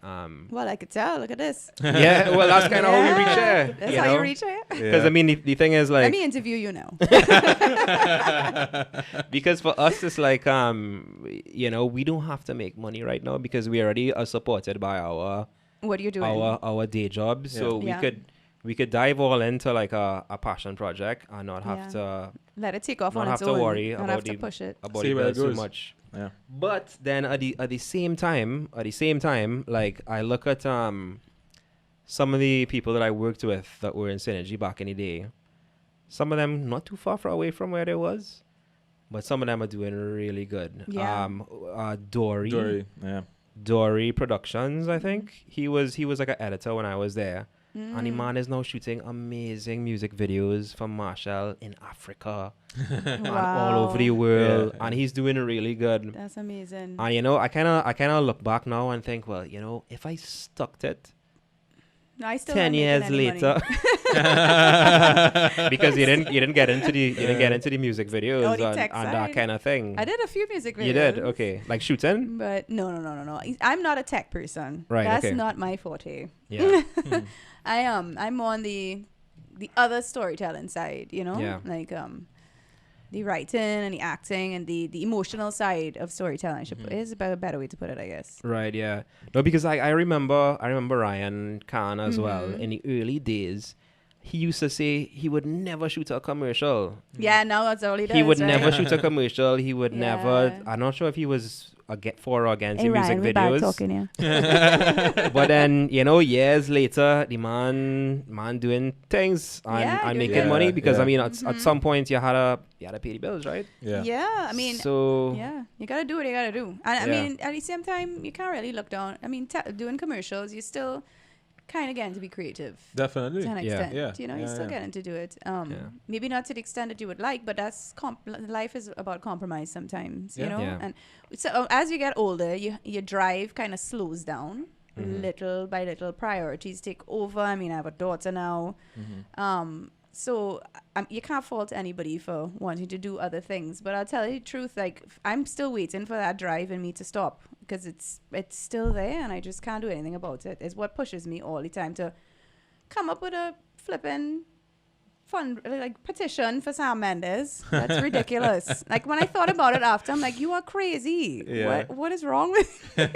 Well, I could tell. Look at this. Yeah, well, that's kind of how we reach there. That's how you reach it. Because I mean, the thing is like, Let me interview you now. because for us it's like you know, we don't have to make money right now because we already are supported by our What are you doing? our day jobs. So we could dive all into like a passion project and not have to let it take off not on have its to own. worry Not about have to push it. about See the where it bills too goes. much. Yeah. But then at the same time, like I look at some of the people that I worked with that were in Synergy back in the day. Some of them not too far away from where they was, but some of them are doing really good. Yeah. Dory Productions, I think. He was like an editor when I was there. And the man is now shooting amazing music videos for Marshall in Africa and all over the world. Yeah. And he's doing really good. That's amazing. And you know, I kinda look back now and think, well, you know, if I stuck to it No, I still 10 not making years any money. later, because you didn't get into the music videos Oh, the and tech that side. kind of thing. I did a few music videos. You did, okay, like shooting. But no. I'm not a tech person. Right, That's okay. not my forte. Yeah, I'm on the other storytelling side, you know? Yeah. Like the writing and the acting and the emotional side of storytelling. Is a better way to put it, I guess. right. Yeah, no, because I remember Ryan Khan as well in the early days. He used to say he would never shoot a commercial. Yeah, now that's all he does. He would right? never shoot a commercial. He would never. Yeah. I'm not sure if he was for or against Hey, the music Ryan, we're bad videos. talking, yeah. But then, you know, years later, the man doing things and doing making good. money because Yeah. I mean, at some point you had to pay the bills, right? Yeah, I mean, So yeah, you gotta do what you gotta do. And I Yeah. mean, at the same time, you can't really look down. I mean, doing commercials, you still kind of getting to be creative. Definitely. To an Yeah. extent, Yeah. you know, Yeah, you're still yeah. getting to do it. Maybe not to the extent that you would like, but that's life is about compromise sometimes, you Yeah. know. Yeah. And so as you get older, your drive kind of slows down little by little. Priorities take over. I mean, I have a daughter now, so you can't fault anybody for wanting to do other things. But I'll tell you the truth, like I'm still waiting for that drive in me to stop because it's still there and I just can't do anything about it. It's what pushes me all the time to come up with a flipping fun like petition for Sam Mendes. That's ridiculous. Like when I thought about it after, I'm like, you are crazy. Yeah. What is wrong with you?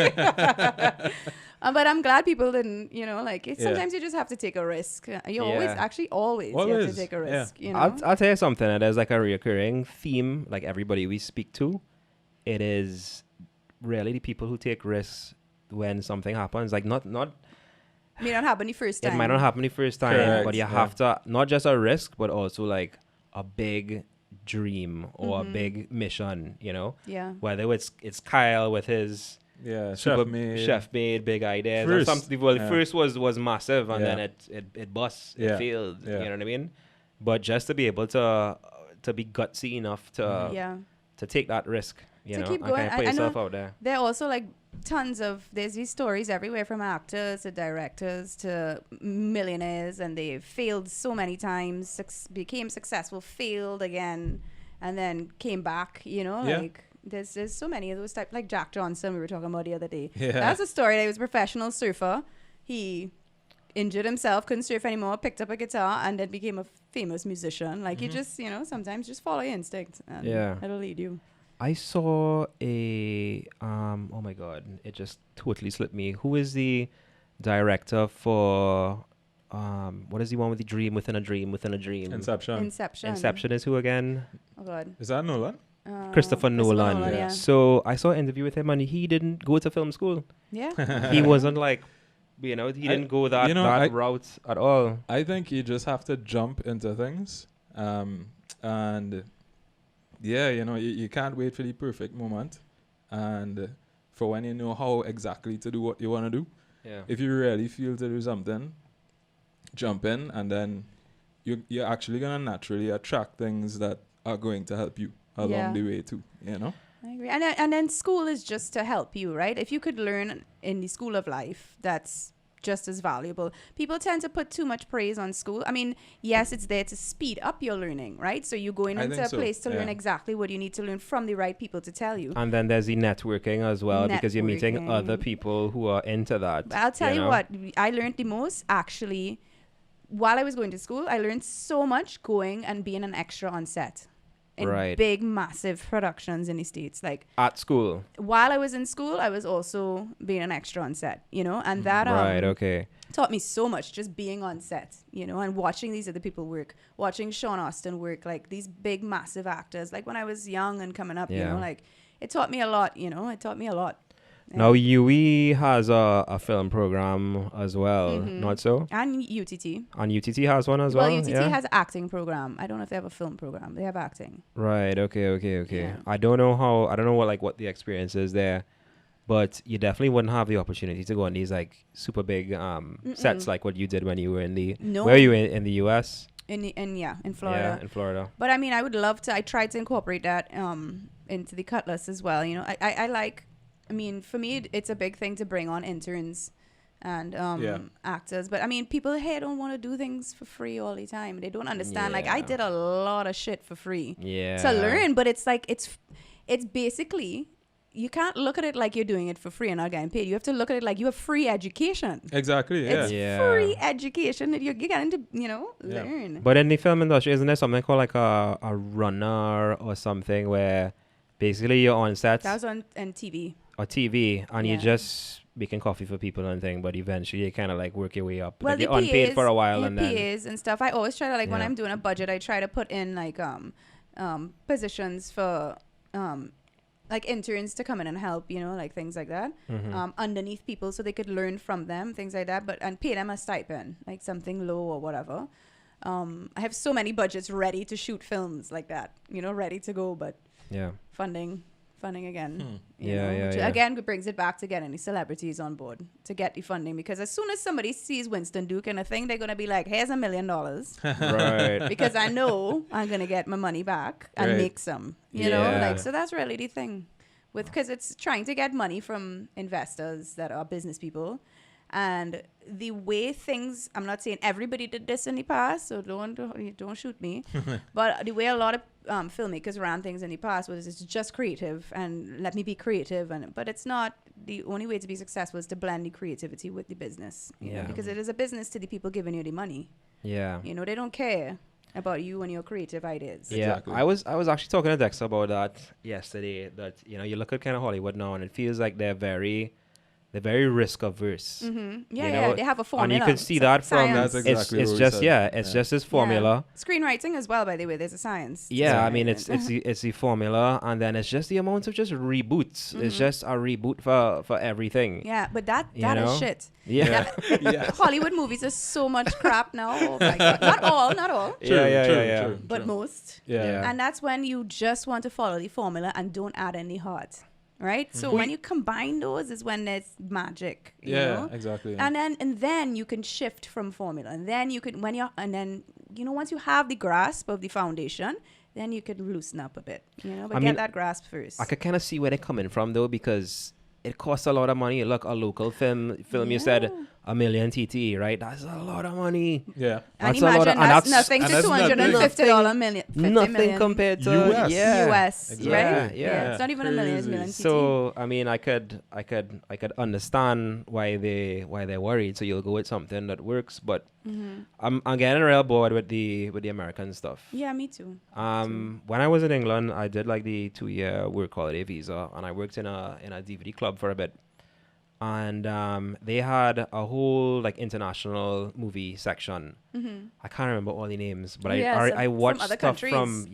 But I'm glad people didn't, you know, like sometimes you just have to take a risk. You always you have to take a risk, you know. I'll tell you something. There's like a recurring theme, like everybody we speak to, it is really the people who take risks when something happens. Like not May not happen the first time. It might not happen the first time, Correct, but you yeah. have to, not just a risk, but also like a big dream or a big mission, you know? Yeah. Whether it's Kyle with his Yeah, super chef made big ideas. First, Or something, well, the yeah. first was massive, and Yeah. then it bust, Yeah, it failed. yeah. You know what I mean? But just to be able to be gutsy enough Yeah. to take that risk, you To know, keep and going. kind of put I yourself know out there. there are also like there's these stories everywhere from actors to directors to millionaires, and they failed so many times, became successful, failed again, and then came back, you know, Yeah. like there's so many of those type, like Jack Johnson we were talking about the other day. Yeah. That's a story. That he was a professional surfer. He injured himself, couldn't surf anymore, picked up a guitar, and then became a famous musician. Like you just, you know, sometimes just follow your instinct, and Yeah. it'll lead you. I saw a oh my god, it just totally slipped me. Who is the director for what is the one with the dream within a dream within a dream? Inception. Inception. Is who again? Oh God. Is that Nolan? Christopher Nolan. yeah. So I saw an interview with him, and he didn't go to film school. Yeah. He wasn't like, you know, he didn't go that route at all. I think you just have to jump into things. And yeah, you know, you can't wait for the perfect moment. And for when you know how exactly to do what you want to do. Yeah. If you really feel to do something, jump in, and then you're actually going to naturally attract things that are going to help you along Yeah. the way too, you know? I agree. And then school is just to help you, right? If you could learn in the school of life, that's just as valuable. People tend to put too much praise on school. I mean, yes, it's there to speed up your learning, right? So you're going I into think a so, place to learn yeah. exactly what you need to learn from the right people to tell you. And then there's the networking as well, because you're meeting Networking. other people who are into that. But I'll tell you know? what, I learned the most actually while I was going to school. I learned so much going and being an extra on set in Right. big, massive productions in the States. Like At school. while I was in school, I was also being an extra on set, you know, and that Right, okay. taught me so much just being on set, you know, and watching these other people work, watching Sean Austin work, like these big, massive actors. Like when I was young and coming up, you Yeah. know, like it taught me a lot, you know, it taught me a lot. Now, UE has a film program as well, not so? And UTT. And UTT has one as well? Well, UTT yeah? has an acting program. I don't know if they have a film program. They have acting. Right, okay. Yeah. I don't know what the experience is there, but you definitely wouldn't have the opportunity to go on these like super big sets like what you did when you were in the... No. Where you in the US? In Florida. Yeah, in Florida. But I mean, I would love to. I tried to incorporate that into the Cutlass as well. You know, I like. I mean, for me, it's a big thing to bring on interns and actors. But I mean, people here don't want to do things for free all the time. They don't understand. Like I Yeah. did a lot of shit for free Yeah. to learn, but it's like it's basically. You can't look at it like you're doing it for free and not getting paid. You have to look at it like you have free education. Exactly, yeah. It's Yeah. free education that you're getting to, you know, Yeah. learn. But in the film industry, isn't there something called like a runner or something where basically you're on set That was on TV. or TV and Yeah. you're just making coffee for people and thing, but eventually you kind of like work your way up. Well, like you're the unpaid PAs, for a while the and then... PAs and stuff. I always try to like when Yeah. I'm doing a budget, I try to put in like positions for like interns to come in and help, you know, like things like that, underneath people so they could learn from them, things like that, and pay them a stipend, like something low or whatever. I have so many budgets ready to shoot films like that, you know, ready to go, but Yeah. funding again. you Yeah, know, yeah, which yeah. again brings it back to getting the celebrities on board to get the funding, because as soon as somebody sees Winston Duke and a thing, they're gonna be like, here's $1 million. Right. Because I know I'm gonna get my money back and Right. make some, you know, Yeah. like, so that's really the thing because it's trying to get money from investors that are business people. And the way things, I'm not saying everybody did this in the past, so don't shoot me. But the way a lot of filmmakers ran things in the past was it's just creative and let me be creative. But it's not. The only way to be successful is to blend the creativity with the business. You know, Yeah. because it is a business to the people giving you the money. Yeah. You know, they don't care about you and your creative ideas. Yeah, Exactly. I was actually talking to Dexter about that yesterday. That you know, you look at kind of Hollywood now, and it feels like they're very they're very risk averse. Yeah, they have a formula. And you can see It's that a from science. That's it's exactly it's what we just said. it's just this formula. Yeah. Screenwriting as well, by the way. There's a science. to Yeah, I mean screenwriting. it's the formula, and then it's just the amount of just reboots. It's just a reboot for everything. Yeah, but that You is know? shit. Yeah. Yeah. Hollywood movies are so much crap now. Oh my god. Not all, True. but most. Yeah. And that's when you just want to follow the formula and don't add any heart. Right? So when you combine those is when there's magic. You know? Exactly. And then you can shift from formula. And then you can once you have the grasp of the foundation, then you can loosen up a bit. You know, but I get mean, that grasp first. I could kind of see where they're coming from though, because it costs a lot of money. Look, a local film you said $1 million TT, right? That's a lot of money. Yeah. And That's a lot imagine of- and that's that's- nothing and to that's $250 million. 50 Nothing million compared to US. US, Exactly. right? Yeah. It's not even $1 million, it's Crazy. million TT. So I mean, I could understand why they're worried. So you'll go with something that works, but I'm getting real bored with the American stuff. Yeah, me too. When I was in England, I did like the 2-year work holiday visa, and I worked in a DVD club for a bit. And they had a whole like international movie section. I can't remember all the names, but I watched other stuff countries. from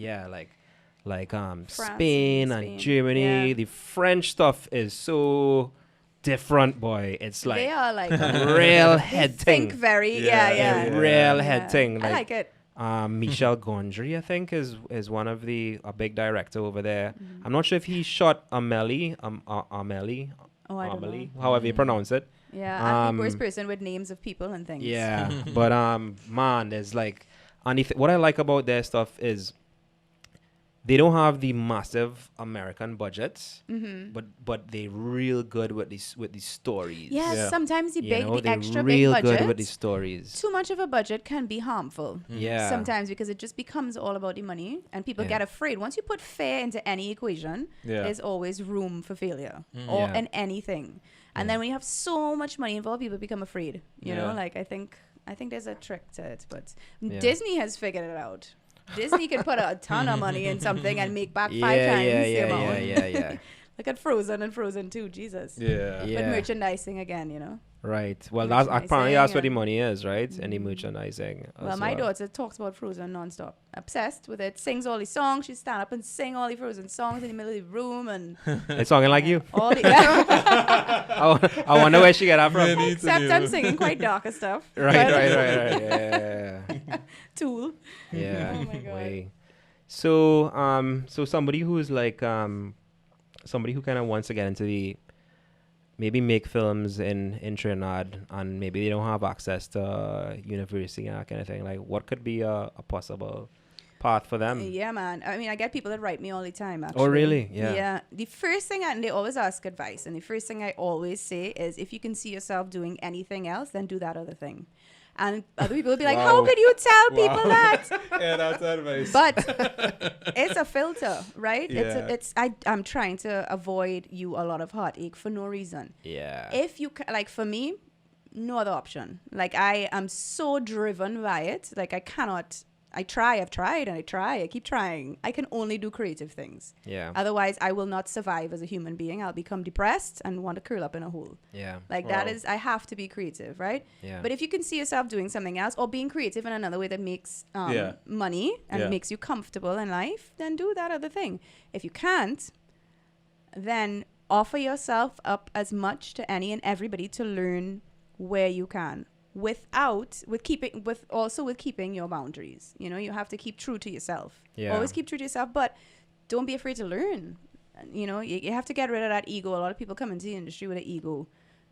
France Spain and Spain. Germany. Yeah. The French stuff is so different, boy. It's They like are like real head think thing. very Yeah. Real Yeah. head thing. I like it. Michel Gondry, I think, is one of a big director over there. I'm not sure if he shot Amelie, Oh, I don't know. Amelie, however you pronounce it. Yeah, I'm the worst Um, person with names of people and things. Yeah, but man, there's like, and what I like about their stuff is they don't have the massive American budgets, but they real good with these stories. Yeah, Yeah. sometimes the they're extra real big good with budget, these stories. too much of a budget can be harmful. Yeah, Sometimes because it just becomes all about the money and people Yeah. get afraid. Once you put fear into any equation, Yeah. there's always room for failure or Yeah. in anything. And then when you have so much money involved, people become afraid. You know, Yeah. like I think there's a trick to it, but Yeah. Disney has figured it out. Disney can put a ton of money in something and make back 5 yeah, times yeah, the yeah, amount. yeah. Look at Frozen and Frozen 2, Jesus. Yeah. Yeah. But merchandising again, you know. Right. Well, that's apparently that's where the and- money is, right? Any merchandising. Well, as my daughter talks about Frozen nonstop. Obsessed with it. Sings all the songs. She stand up and sing all the Frozen songs in the middle of the room and It's songing like you. all the I wonder where she got that from. Many to except do. I'm singing quite darker stuff. Right. But- Yeah. Tool. Yeah. Oh my God. Way. So somebody who's like somebody who kind of wants to get into maybe make films in Trinidad, and maybe they don't have access to university and that kind of thing. Like, what could be a possible path for them? Yeah, man. I mean, I get people that write me all the time, actually. Oh, really? Yeah. Yeah. The first thing, and they always ask advice, and the first thing I always say is, if you can see yourself doing anything else, then do that other thing. And other people will be like, how Wow. could you tell people that? Yeah, that's advice. But it's a filter, right? Yeah. I'm trying to avoid you a lot of heartache for no reason. Yeah. If you like, for me, no other option. Like, I am so driven by it. Like, I've tried and I keep trying. I can only do creative things. Yeah. Otherwise, I will not survive as a human being. I'll become depressed and want to curl up in a hole. Yeah. Like, that is, I have to be creative, right? Yeah. But if you can see yourself doing something else or being creative in another way that makes money and Yeah. makes you comfortable in life, then do that other thing. If you can't, then offer yourself up as much to any and everybody to learn where you can, with keeping your boundaries. You know, you have to keep true to yourself. Yeah. Always keep true to yourself, but don't be afraid to learn. You know, you have to get rid of that ego. A lot of people come into the industry with an ego.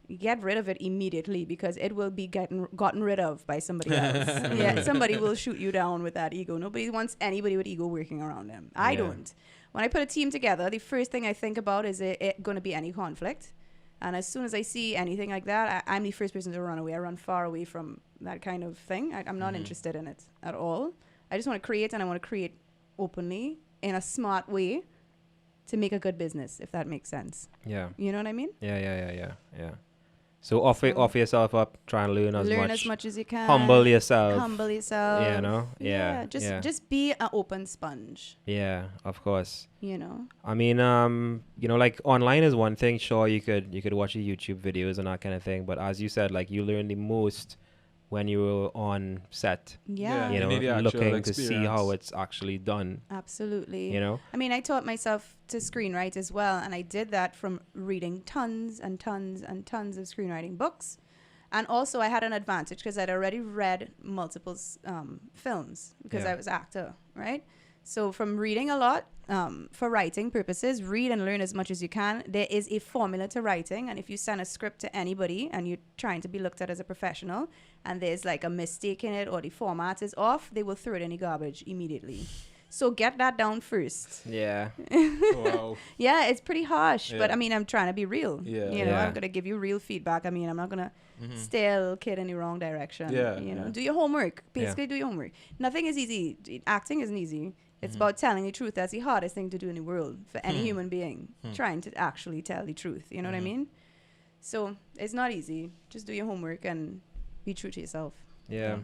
You get rid of it immediately because it will be gotten rid of by somebody else. Yeah, somebody will shoot you down with that ego. Nobody wants anybody with ego working around them. I Yeah. don't. When I put a team together, the first thing I think about is it going to be any conflict. And as soon as I see anything like that, I'm the first person to run away. I run far away from that kind of thing. I'm not interested in it at all. I just want to create, and I want to create openly in a smart way to make a good business, if that makes sense. Yeah. You know what I mean? Yeah. So offer yourself up, try and learn as much as you can. Humble yourself. Humble yourself. You know? Yeah. Just be an open sponge. Yeah, of course. You know. I mean, you know, like online is one thing. Sure, you could watch your YouTube videos and that kind of thing. But as you said, like you learn the most when you were on set. Yeah. You know, need the actual looking to see experience. how it's actually done. Absolutely. You know? I mean, I taught myself to screenwrite as well, and I did that from reading tons and tons and tons of screenwriting books. And also, I had an advantage because I'd already read multiple films because I was actor, right? So from reading a lot, for writing purposes, read and learn as much as you can. There is a formula to writing, and if you send a script to anybody and you're trying to be looked at as a professional, and there's like a mistake in it or the format is off, they will throw it in the garbage immediately. So get that down first. Yeah. Wow. Yeah, it's pretty harsh, but Yeah. I mean, I'm trying to be real. Yeah. You know, Yeah. I'm going to give you real feedback. I mean, I'm not going to steer a little kid in the wrong direction. Yeah, You know, yeah. do your homework. Basically, do your homework. Nothing is easy. Acting isn't easy. It's about telling the truth. That's the hardest thing to do in the world for any human being, trying to actually tell the truth. You know what I mean? So it's not easy. Just do your homework and be true to yourself. Yeah.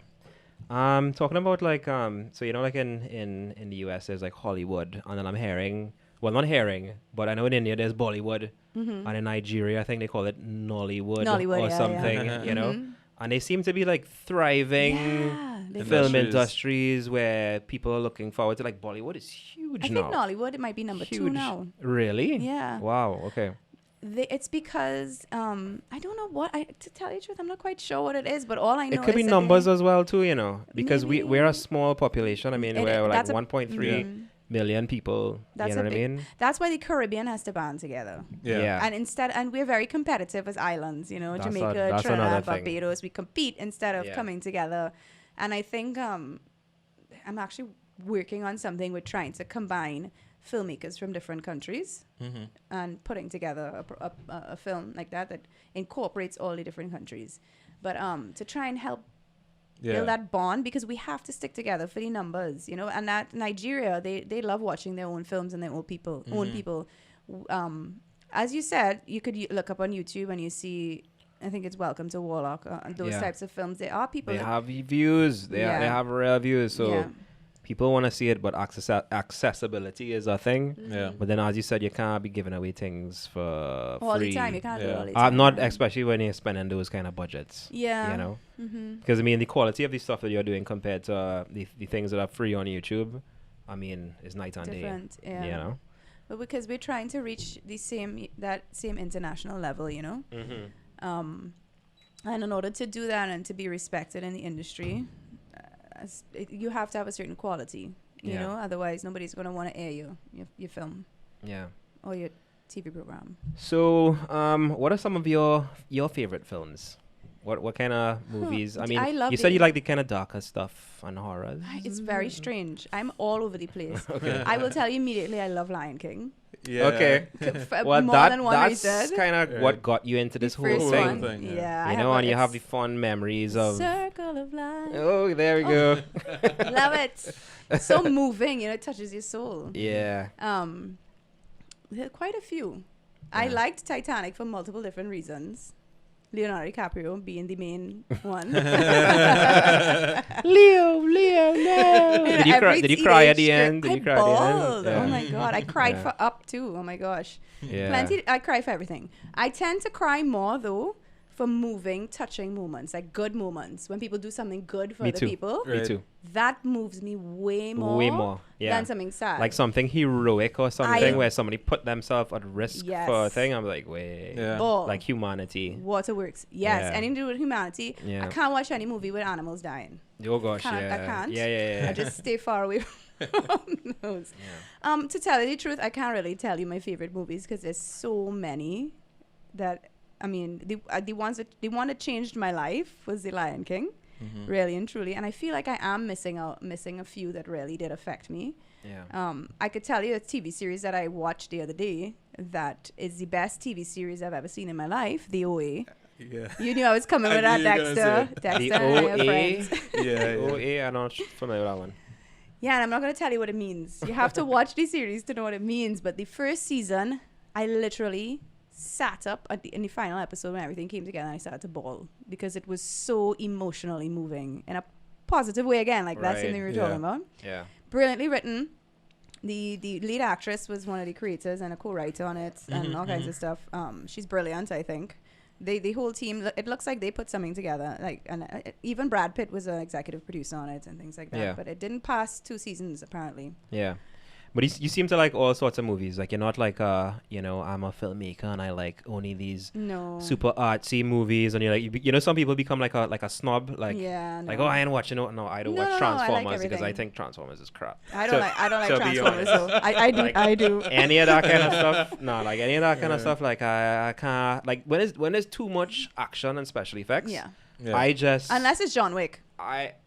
Talking about like so you know like in the US there's like Hollywood, and then I'm hearing, well, not hearing, but I know in India there's Bollywood, and in Nigeria I think they call it Nollywood, Nollywood, or yeah, something, yeah. you know, and they seem to be like thriving Yeah, they film Industries. industries where people are looking forward to. Like Bollywood is huge I now. think Nollywood, it might be number 2 now. Really? Yeah. Wow. Okay. It's because I don't know what to tell you the truth, I'm not quite sure what it is, but all I know It could be is that numbers as well too, you know, because Maybe. we're a small population. I mean, we're like that's a- 1.3 million people. That's you know a what I big- mean? That's why the Caribbean has to band together. Yeah. And we're very competitive as islands, you know, That's Jamaica, that's another Trinidad, thing. Barbados. We compete instead of Yeah. coming together. And I think I'm actually working on something with trying to combine filmmakers from different countries and putting together a film like that incorporates all the different countries. But to try and help build that bond, because we have to stick together for the numbers, you know. And that Nigeria, they love watching their own films and their own people. As you said, you could look up on YouTube and you see, I think it's Welcome to Warlock and those Yeah. types of films. There are people They that have views. They have real views. So Yeah. people want to see it, but accessibility is a thing. Yeah. But then, as you said, you can't be giving away things for all free. the time. You can't do it Yeah. all the time. Not right? especially when you're spending those kind of budgets. Yeah. You know, Mm-hmm. because I mean, the quality of the stuff that you're doing compared to the things that are free on YouTube, I mean, is night and Different. day. Yeah. You know. But because we're trying to reach that same international level, you know. And in order to do that and to be respected in the industry, you have to have a certain quality, you Yeah. know. Otherwise, nobody's going to want to air your film Yeah. or your TV program. So, what are some of your favorite films? What kind of movies? I mean, I love you said the- you like the kind of darker stuff and horrors. It's very strange. I'm all over the place. I will tell you immediately, I love Lion King. Yeah. Okay. For Well, more than one that's reason. kind of Right. what got you into this whole First thing. one, thing, yeah. You know, and you have the fond memories of. Circle of Life. Oh, there we go. Love it. So moving, you know, it touches your soul. Yeah. There are quite a few. I Yeah. liked Titanic for multiple different reasons. Leonardo DiCaprio being the main one. Leo, no. Did you cry? Every Did you cry at the teenage end? girl- Did you cry I at the bawled. end? Oh my god, I cried Yeah. for Up too. Oh my gosh, Yeah. plenty. I cry for everything. I tend to cry more though for moving, touching moments, like good moments when people do something good for Me other too. people. Me Right. too. That moves me way more. Way more. Yeah. Than something sad. Like something heroic or something I- where somebody put themselves at risk for a Yes. thing. I'm like, wait. Yeah. Ball. Like humanity. Waterworks. Yes, Yeah. anything to do with humanity. Yeah. I can't watch any movie with animals dying. Oh gosh, I yeah. can't. Yeah. I just stay far away from those. To tell you the truth, I can't really tell you my favorite movies because there's so many that, I mean, the one that changed my life was The Lion King, really and truly. And I feel like I am missing a few that really did affect me. Yeah. I could tell you a TV series that I watched the other day that is the best TV series I've ever seen in my life, The OA. Yeah. You knew I was coming I with knew that, you were gonna Dexter. say Dexter The and I are OA. friends. Yeah. OA, I'm not familiar with that one. Yeah, and I'm not going to tell you what it means. You have to watch the series to know what it means. But the first season, I literally sat up in the final episode when everything came together and I started to bawl because it was so emotionally moving in a positive way again, like that same thing we were talking about. Yeah. Brilliantly written. The lead actress was one of the creators and a co-writer on it and all kinds of stuff. She's brilliant, I think. The whole team, it looks like they put something together. Like, and even Brad Pitt was an executive producer on it and things like that. Yeah. But it didn't pass 2 seasons apparently. Yeah. But you seem to like all sorts of movies. Like, you're not like, you know, I'm a filmmaker and I like only these super artsy movies. And you're like, you know, some people become like a snob. Like, like, oh, I ain't watching no, I don't watch Transformers I like because I think Transformers is crap. I don't like Transformers. So I do. Any of that kind of stuff? No, like any of that kind of stuff. Like I can't. Like when there's too much action and special effects. Yeah. I just unless it's John Wick.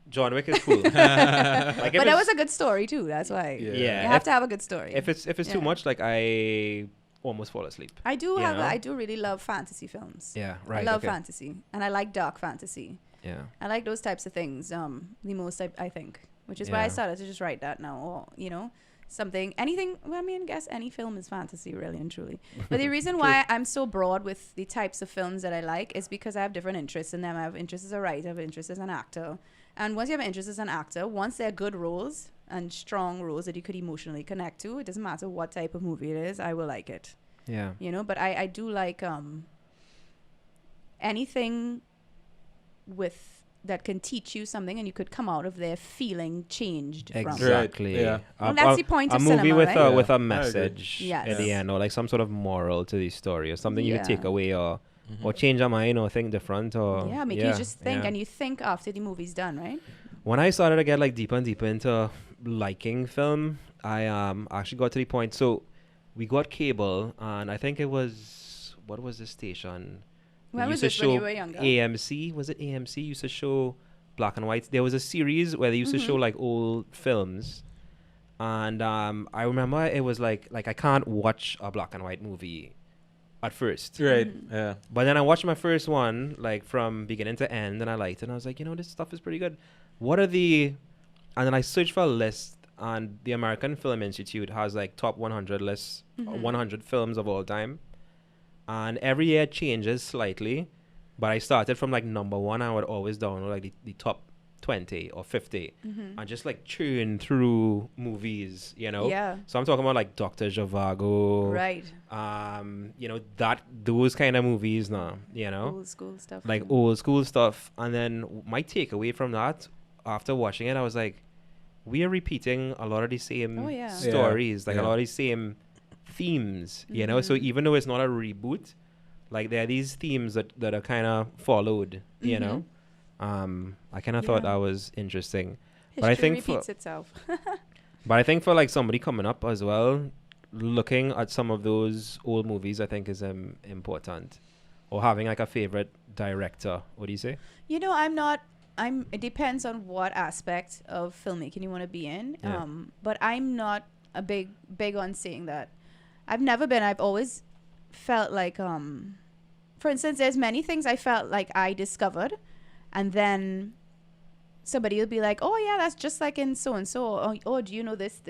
John Wick is cool. Like, but that was a good story too. That's why. Yeah. You have to have a good story. If it's too much, like I almost fall asleep. I do really love fantasy films. Yeah, right. I love fantasy, and I like dark fantasy. Yeah. I like those types of things. The most I think, which is why I started to just write that now, or you know, anything. Well, I mean, I guess any film is fantasy, really and truly. But the reason why I'm so broad with the types of films that I like is because I have different interests in them. I have interests as a writer, I have interests as an actor. And once you have an interest as an actor, once they're good roles and strong roles that you could emotionally connect to, it doesn't matter what type of movie it is, I will like it. Yeah. You know, but I do like anything that can teach you something and you could come out of there feeling changed exactly. Right. Yeah. Well, that's the point of cinema, movie with right? With a message yes. at the end, or like some sort of moral to the story, or something you could take away, or change your mind, or think different, or make you just think, and you think after the movie's done, right? When I started to get like deeper and deeper into liking film, I actually got to the point. So we got cable, and I think it was, what was the station? When was this, when you were younger? AMC. Was it AMC? Used to show black and white. There was a series where they used to show like old films. And I remember it was like I can't watch a black and white movie at first. Right. Yeah. But then I watched my first one, like from beginning to end, and I liked it. And I was like, you know, this stuff is pretty good. And then I searched for a list, and the American Film Institute has like top 100 lists, 100 films of all time. And every year it changes slightly, but I started from like number 1. I would always download like the top 20 or 50 and just like churn through movies, you know? Yeah. So I'm talking about like Dr. Zhivago. Right. You know, those kind of movies now, you know? Old school stuff. Like old school stuff. And then my takeaway from that, after watching it, I was like, we are repeating a lot of the same stories, like a lot of the same themes, you know? So even though it's not a reboot, like there are these themes that are kind of followed, you know? I kind of thought that was interesting. History but I think repeats itself. But I think for like somebody coming up as well, looking at some of those old movies, I think is important. Or having like a favorite director. What do you say? You know, it depends on what aspect of filmmaking you want to be in. Yeah. But I'm not a big on saying that. I've always felt like, for instance, there's many things I felt like I discovered, and then somebody will be like, oh yeah, that's just like in so-and-so. Oh, do you know this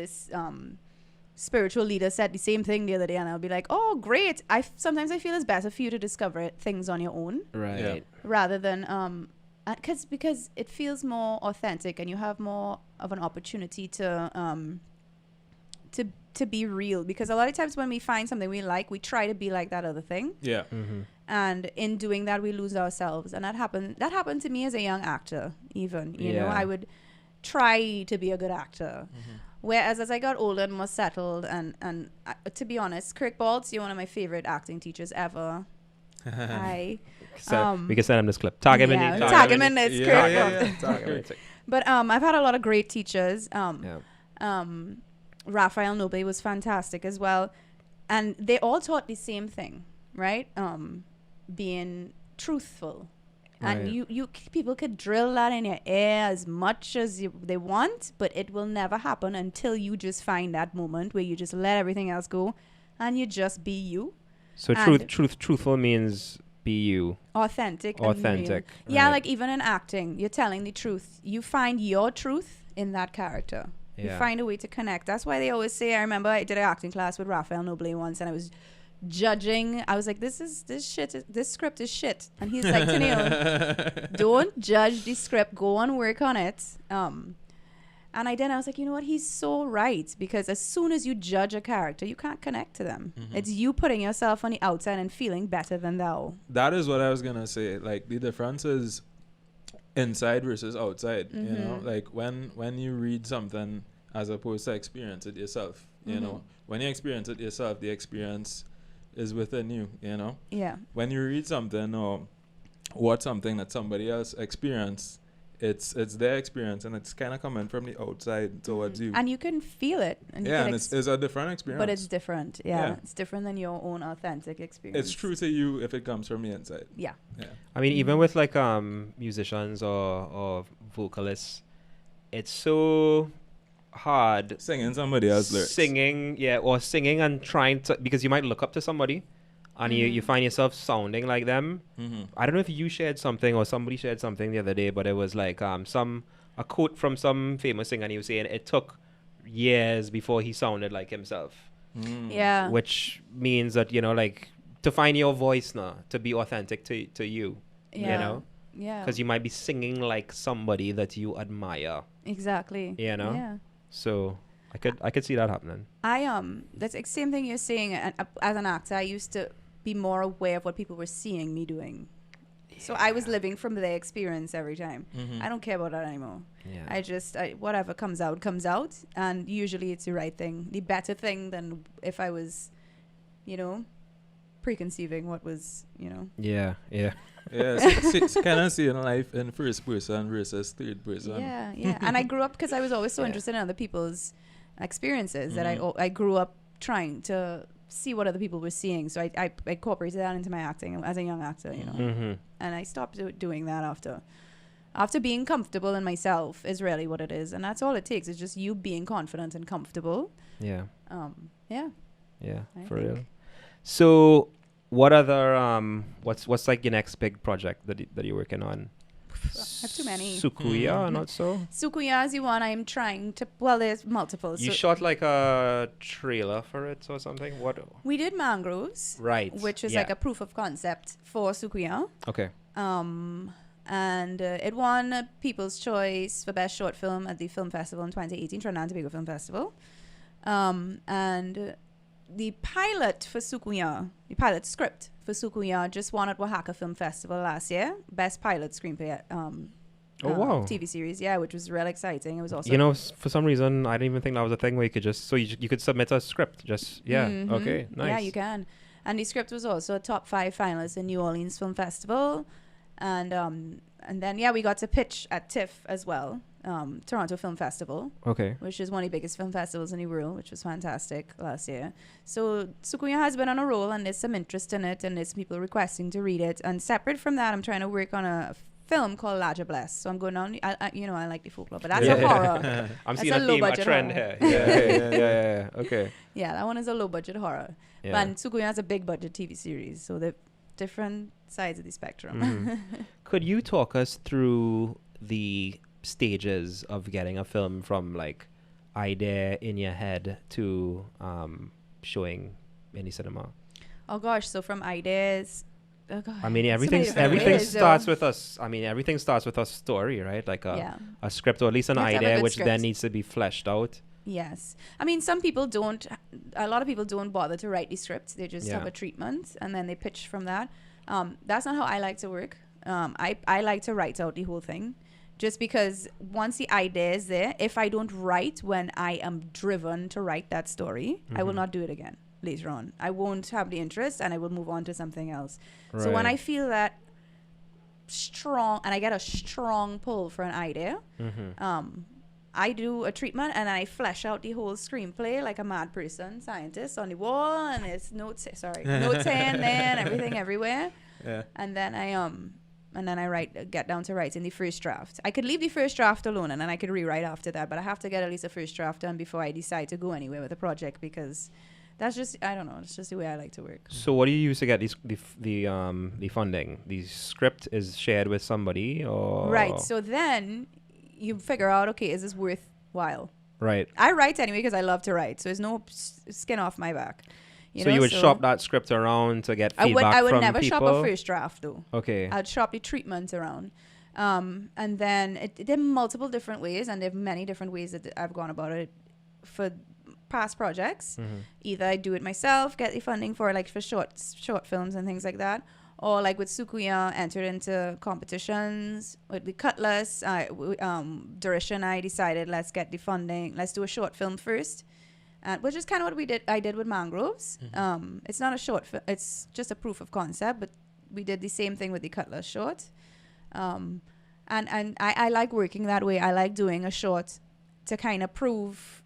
spiritual leader said the same thing the other day, and I'll be like, oh great. Sometimes I feel it's better for you to discover things on your own. Right. Rather than, because it feels more authentic and you have more of an opportunity to be real, because a lot of times when we find something we like, we try to be like that other thing. Yeah. And in doing that, we lose ourselves. And that happened to me as a young actor, even. You know, I would try to be a good actor. Whereas as I got older and more settled, and to be honest, Kirk Baltz, you're one of my favorite acting teachers ever. We can send him this clip. Tag him in. Tag him in. It's Kirk Baltz. But I've had a lot of great teachers. Raphael Noble was fantastic as well, and they all taught the same thing, right? Being truthful, and you people could drill that in your ear as much as they want, but it will never happen until you just find that moment where you just let everything else go, and you just be you. So truthful means be you. Authentic. Yeah, like even in acting, you're telling the truth. You find your truth in that character. You find a way to connect. That's why they always say, I remember I did an acting class with Raphael Noble once, and I was judging. I was like, this script is shit. And he's like, Teneille, don't judge the script. Go and work on it. And I did. I was like, you know what? He's so right. Because as soon as you judge a character, you can't connect to them. It's you putting yourself on the outside and feeling better than thou. That is what I was going to say. Like, the difference is inside versus outside. You know, like when you read something as opposed to experience it yourself, you know, when you experience it yourself, the experience is within you, you know. Yeah. When you read something or watch something that somebody else experienced, it's their experience, and it's kind of coming from the outside towards you. And you can feel it. And yeah, and it's a different experience. But it's different. Yeah. It's different than your own authentic experience. It's true to you if it comes from the inside. Yeah. I mean, even with like musicians or vocalists, it's so hard singing somebody else's lyrics. Singing and trying to, because you might look up to somebody and you find yourself sounding like them. I don't know if you shared something or somebody shared something the other day, but it was like a quote from some famous singer, and he was saying it took years before he sounded like himself. Yeah. Which means that, you know, like, to find your voice now, to be authentic to you, you know? Yeah. Because you might be singing like somebody that you admire. Exactly. You know? Yeah. So I could see that happening. That's the same thing you're saying. As an actor, I used to be more aware of what people were seeing me doing. So I was living from their experience every time. I don't care about that anymore. Yeah. I just, whatever comes out. And usually it's the right thing, the better thing than if I was, you know, preconceiving what was, you know. Yeah. It's kind of seeing life in first person versus third person. Yeah. And I grew up, because I was always so interested in other people's experiences, that I grew up trying to see what other people were seeing. So I incorporated that into my acting as a young actor, you know. And I stopped doing that after being comfortable in myself is really what it is. And that's all it takes. It's just you being confident and comfortable. Yeah. Yeah. For real. So what other what's like your next big project that you're working on? I have too many. Sukuya, not so? Sukuya is the one I'm trying to... Well, there's multiple. You shot like a trailer for it or something? What? We did Mangroves. Right. Which is like a proof of concept for Sukuya. Okay. And it won People's Choice for Best Short Film at the Film Festival in 2018, Trinidad Tobago Film Festival. And the pilot for Sukuya, the pilot script for Sukuya, just won at Oaxaca Film Festival last year. Best pilot screenplay wow. TV series, which was real exciting. It was also... You know, for some reason, I didn't even think that was a thing where you could just... So you could submit a script, just... Yeah, okay, nice. Yeah, you can. And the script was also a top 5 finalist in New Orleans Film Festival. And then, we got to pitch at TIFF as well. Toronto Film Festival, which is one of the biggest film festivals in the world, which was fantastic last year. So Sukuya has been on a roll, and there's some interest in it, and there's people requesting to read it. And separate from that, I'm trying to work on a film called Larger Bless. So I'm going on. I like the folklore, but that's a horror. I'm seeing a trend horror. Here. Yeah. Okay. Yeah, that one is a low budget horror. Yeah. And Sukuya has a big budget TV series, so they're different sides of the spectrum. Could you talk us through the stages of getting a film from like idea in your head to showing in the cinema? Oh gosh, so from ideas, I mean, everything starts with us. I mean, everything starts with a story, right? Like a script, or at least an idea, which then needs to be fleshed out. Yes. I mean, a lot of people don't bother to write the scripts. They just have a treatment and then they pitch from that. That's not how I like to work. I like to write out the whole thing, just because once the idea is there, if I don't write when I am driven to write that story, I will not do it again later on. I won't have the interest and I will move on to something else. Right. So when I feel that strong, and I get a strong pull for an idea, I do a treatment and I flesh out the whole screenplay like a mad person, scientist on the wall, and it's notes here and there and everything everywhere. Yeah. And then I get down to writing the first draft. I could leave the first draft alone and then I could rewrite after that, but I have to get at least a first draft done before I decide to go anywhere with a project, because that's just, I don't know, it's just the way I like to work. So what do you use to get the funding? The script is shared with somebody, or? Right, so then you figure out, okay, is this worthwhile? Right. I write anyway because I love to write, so there's no skin off my back. So you would shop that script around to get I feedback would from never people? shop a first draft though. Okay. I'd shop the treatment around. And then there are multiple different ways, and there are many different ways that I've gone about it for past projects. Either I do it myself, get the funding for like for short films and things like that, or like with Sukuya, entered into competitions with the Cutlass. Durisha and I decided, let's get the funding, let's do a short film first, which is kind of what we did. I did with Mangroves. It's not a short film; it's just a proof of concept, but we did the same thing with the Cutlass short. And I like working that way. I like doing a short to kind of prove.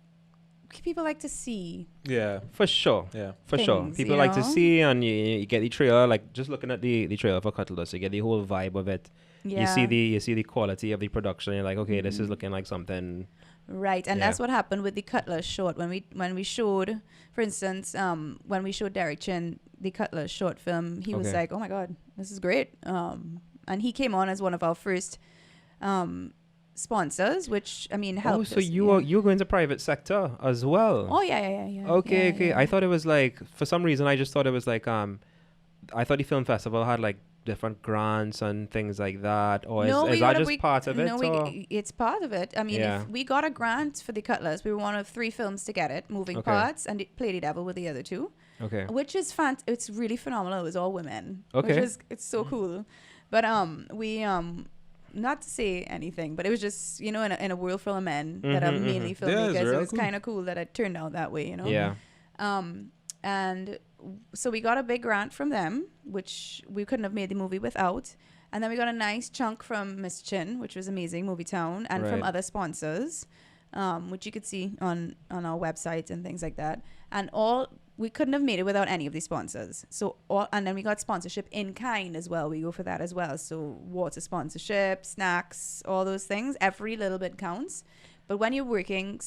People like to see. Yeah, for sure. Yeah, for sure. Things, People you like to know? see, and you get the trailer. Like just looking at the trailer for Cutlass, you get the whole vibe of it. Yeah. You see the quality of the production. You're like, okay, this is looking like something. Right, and Yeah. that's what happened with the Cutlass short when we showed, for instance, when we showed Derek Chin the Cutlass short film, he was Okay. like, "Oh my God, this is great!" And he came on as one of our first sponsors, which I mean helped. Oh, so us, you yeah. were you go into private sector as well? Oh yeah. Okay, yeah, okay. yeah. I thought it was like, for some reason, I just thought it was like I thought the film festival had like different grants and things like that, or No, is we that got a- just we- part of it? No, or? it's part of it. I mean, Yeah. if we got a grant for the Cutlass, we were one of 3 films to get it, Moving Okay. Parts, and Play the Devil with the other 2. Okay. Which is it's really phenomenal. It was all women. Okay. Which is it's so cool. But we not to say anything, but it was just in a world full of men that are mainly Yeah, it's filmmakers. real It was cool. kind of cool that it turned out that way. Yeah. And so we got a big grant from them, which we couldn't have made the movie without. And then we got a nice chunk from Miss Chin, which was amazing, Movie Town, and from Right. other sponsors, which you could see on our website and things like that. And we couldn't have made it without any of these sponsors. And then we got sponsorship in kind as well. We go for that as well. So water sponsorship, snacks, all those things. Every little bit counts. But when you're working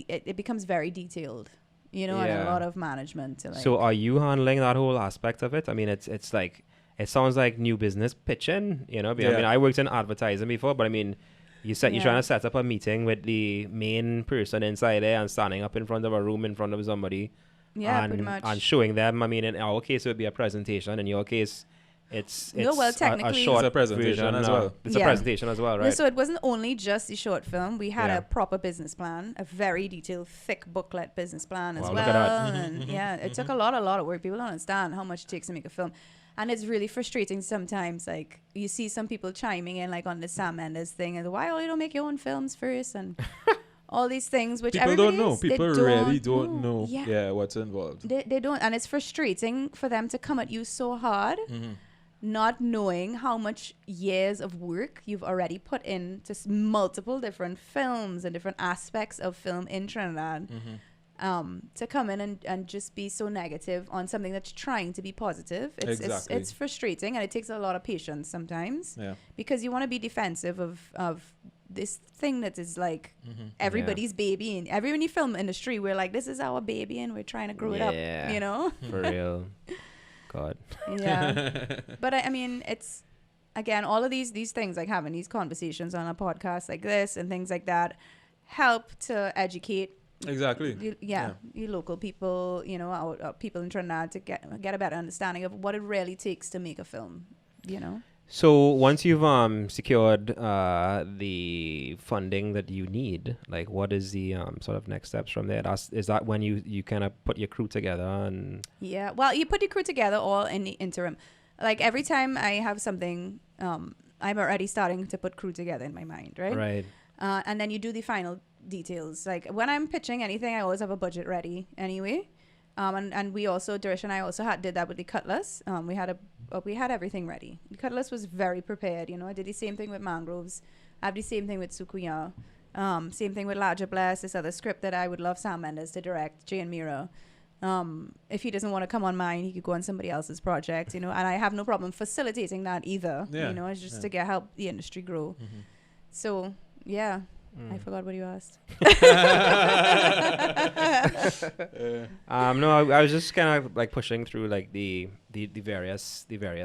it becomes very detailed, and a Yeah. lot of management. To So are you handling that whole aspect of it? I mean, it's like, it sounds like new business pitching, I mean, Yeah. I worked in advertising before, but I mean, you're Yeah. trying to set up a meeting with the main person inside there and standing up in front of a room in front of somebody. Yeah, and, pretty much. And showing them. I mean, in our case, it would be a presentation. In your case, it's No, well, a technically- short It's a presentation version, as well. It's a Yeah. presentation as well, No, right? so it wasn't only just the short film. We had Yeah. a proper business plan, a very detailed, thick booklet business plan as Wow, well. look at that. And yeah, it took a lot of work. People don't understand how much it takes to make a film. And it's really frustrating sometimes. Like, you see some people chiming in, like, on the Sam Mendes thing, and why you don't make your own films first? And all these things, which People don't everybody know. is- they People really don't know. Yeah. Yeah, what's involved. They don't. And it's frustrating for them to come at you so hard, not knowing how much years of work you've already put into multiple different films and different aspects of film in Trinidad. To come in and just be so negative on something that's trying to be positive. Exactly. It's frustrating, and it takes a lot of patience sometimes, Yeah. because you want to be defensive of this thing that is like everybody's baby. And everyone in the film industry, we're like, this is our baby and we're trying to grow it up, Yeah. For real. God. Yeah. But I mean, it's, again, all of these things, like having these conversations on a podcast like this and things like that, help to educate Exactly. you local people, our people in Trinidad, to get a better understanding of what it really takes to make a film, So once you've secured the funding that you need, like, what is the sort of next steps from there? Is that when you kind of put your crew together and? Yeah, well, you put your crew together all in the interim. Like, every time I have something, I'm already starting to put crew together in my mind, right? Right. And then you do the final details. Like, when I'm pitching anything, I always have a budget ready anyway. And we also, Durish and I also did that with the Cutlass. We had everything ready. The Cutlass was very prepared. I did the same thing with Mangroves. I have the same thing with Sukuya. Same thing with Larger Bless, this other script that I would love Sam Mendes to direct, Jane Mira. If he doesn't want to come on mine, he could go on somebody else's project, and I have no problem facilitating that either. Yeah. It's just to help the industry grow. So, yeah. I forgot what you asked. No, I was just kind of like pushing through like the various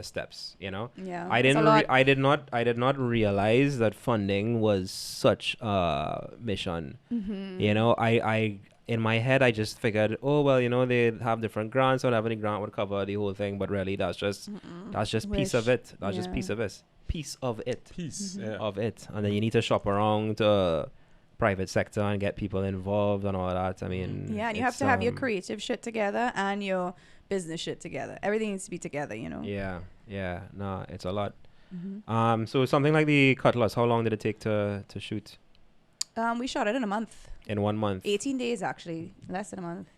steps, Yeah. I it's a didn't lot. I did not realize that funding was such a mission. in my head, I just figured, oh well, you know, they have different grants, or whatever. The grant would cover the whole thing, but really, that's just piece of it. That's just piece of it. Piece of it. Of it, and then you need to shop around to private sector and get people involved and all that. I mean, yeah, and you have to have your creative shit together and your business shit together. Everything needs to be together, you know. Yeah. No, it's a lot. So something like the Cutlass, how long did it take to shoot? We shot it in a month. In 1 month. 18 days, actually. Less than a month,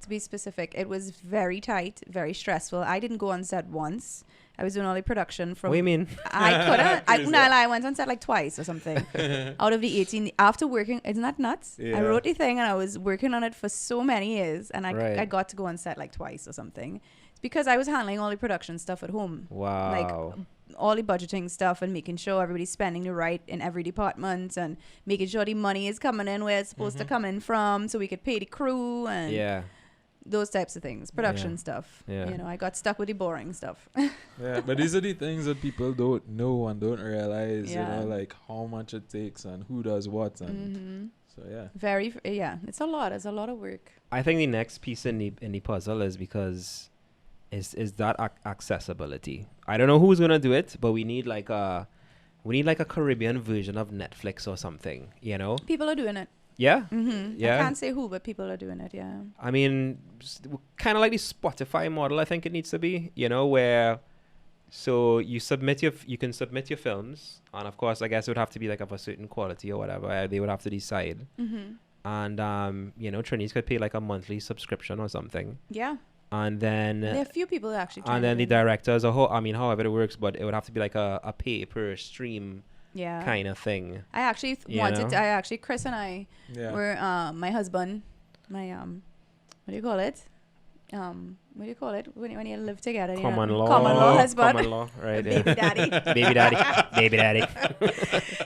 to be specific. It was very tight, very stressful. I didn't go on set once. I was doing all the production from... What do you mean? I couldn't. I went on set like twice or something. Out of the 18... After working... Isn't that nuts? Yeah. I wrote the thing and I was working on it for so many years. And I got to go on set like twice or something. It's because I was handling all the production stuff at home. Wow. Like all the budgeting stuff and making sure everybody's spending the right in every department and making sure the money is coming in where it's supposed to come in from so we could pay the crew and those types of things, production stuff. You know, I got stuck with the boring stuff. But these are the things that people don't know and don't realize, you know, like how much it takes and who does what. And so, it's a lot. It's a lot of work. I think the next piece in the puzzle is because is that accessibility. I don't know who's gonna do it, but we need like a Caribbean version of Netflix or something, you know. People are doing it. Yeah. I can't say who, but people are doing it. Yeah. I mean, kind of like the Spotify model. I think it needs to be, you know, where so you can submit your films, and of course, I guess it would have to be like of a certain quality or whatever. They would have to decide. And you know, trainees could pay like a monthly subscription or something. Yeah. And then there are a few people that actually. And then the directors, however it works, but it would have to be like a pay per stream. Kind of thing. I actually Chris and I were my husband, my what do you call it? What do you call it when you live together? Common law husband. Common law, right? Baby daddy. Baby daddy.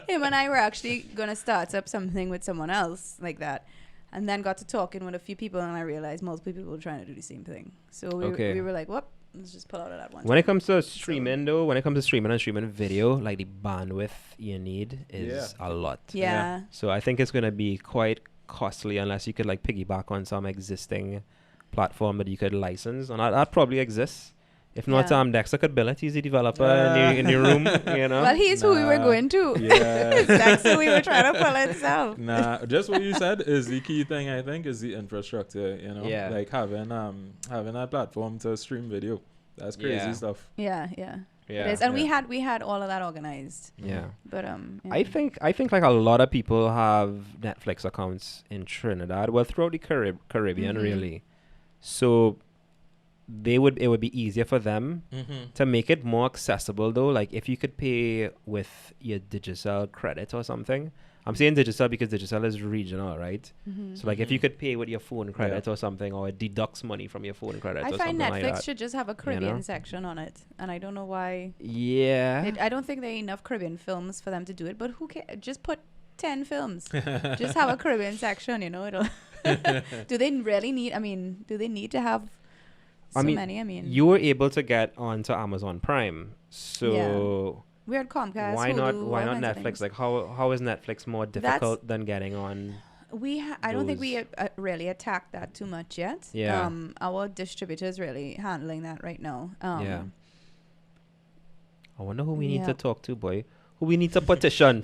Him and I were actually gonna start up something with someone else like that. And then got to talking with a few people, and I realized multiple people were trying to do the same thing. So we were like, "Whoop, let's just pull out of that one." When it comes to streaming, when it comes to streaming and streaming video, like the bandwidth you need is a lot. Yeah. So I think it's going to be quite costly unless you could like piggyback on some existing platform that you could license, and that probably exists. If not, Dexter could bill it. He's the developer in the room, you know. Well, he's who we were going to. Yeah. That's who we were trying to pull itself. Just what you said is the key thing, I think, is the infrastructure, you know. Yeah. Like having a platform to stream video. That's crazy stuff. Yeah. It is. And we had all of that organized. Yeah. But I think like a lot of people have Netflix accounts in Trinidad, well throughout the Caribbean really. So it would be easier for them to make it more accessible though. Like if you could pay with your Digicel credit or something. I'm saying Digicel because Digicel is regional, right? So like if you could pay with your phone credit or something, or it deducts money from your phone credit or something like that. I find Netflix should just have a Caribbean section on it, and I don't know why. Yeah. I don't think there are enough Caribbean films for them to do it, but who cares? Just put 10 films. Just have a Caribbean section, you know. It'll do they really need? I mean, do they need to have? Many. I mean, you were able to get onto Amazon Prime, so we're at Comcast. Why Hulu, not Netflix? Like, how is Netflix more difficult than getting on? I don't think we really attacked that too much yet. Yeah. Our distributor's really handling that right now. I wonder who we need to talk to, boy. Who we need to petition.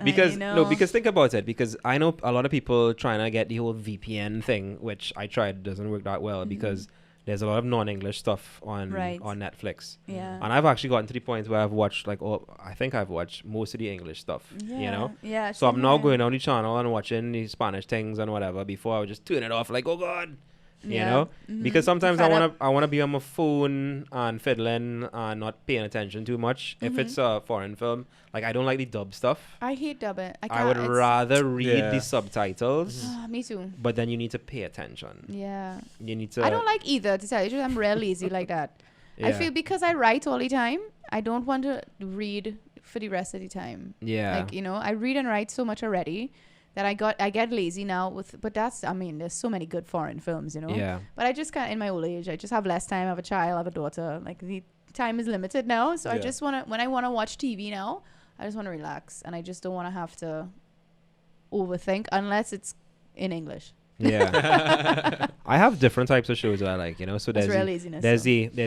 Because think about it. Because I know a lot of people trying to get the whole VPN thing, which I tried, doesn't work that well because there's a lot of non-English stuff on Netflix. Yeah. And I've actually gotten to the point where I've watched I think I've watched most of the English stuff. Yeah. You know? Yeah. So I'm now going on the channel and watching the Spanish things and whatever. Before I would just turn it off like, oh God. You know, because sometimes I want to be on my phone and fiddling and not paying attention too much. If it's a foreign film, like I don't like the dub stuff. I hate dub it. I would rather read the subtitles. Me too. But then you need to pay attention. Yeah. You need to. I don't like either. To tell you the truth, I'm real lazy like that. I feel because I write all the time, I don't want to read for the rest of the time. Yeah. Like I read and write so much already. That I get lazy now but there's so many good foreign films, you know. Yeah. But I just can't, in my old age, I just have less time. I have a child, I have a daughter. Like the time is limited now, so I just when I want to watch TV now, I just want to relax, and I just don't want to have to overthink unless it's in English. Yeah. I have different types of shows that I like, you know. So That's there's real the, laziness. there's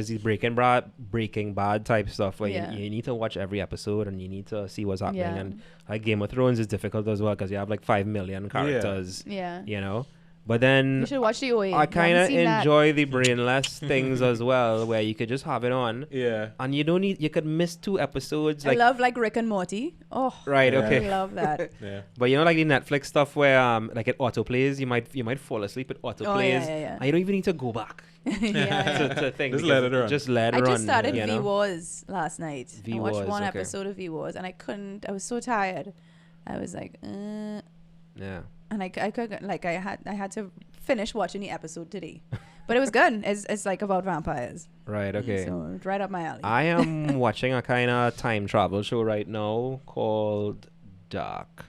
though. the Breaking Bad type stuff where Yeah. you need to watch every episode and you need to see what's happening. Yeah. And like Game of Thrones is difficult as well because you have like 5 million characters, Yeah. you know. But then You should watch the OA. I kind of seen that. enjoy the brainless things as well, where you could just have it on Yeah. and you don't need. You could miss 2 episodes. I Like love like Rick and Morty. Oh, right, Yeah. I okay. love that. Yeah. But you know, like the Netflix stuff where like it autoplays, you might fall asleep. It autoplays, Oh, yeah. and you don't even need to go back yeah. to think. Just because let it run. Just let it I run. just started you V know? Wars last night. I watched V-Wars, one okay. episode of V Wars and I couldn't. I was so tired. I was like, Yeah. and I couldn't. Like I had to finish watching the episode today, but it was good. It's like about vampires. Right. Okay. So it's right up my alley. I am watching a kind of time travel show right now called Dark.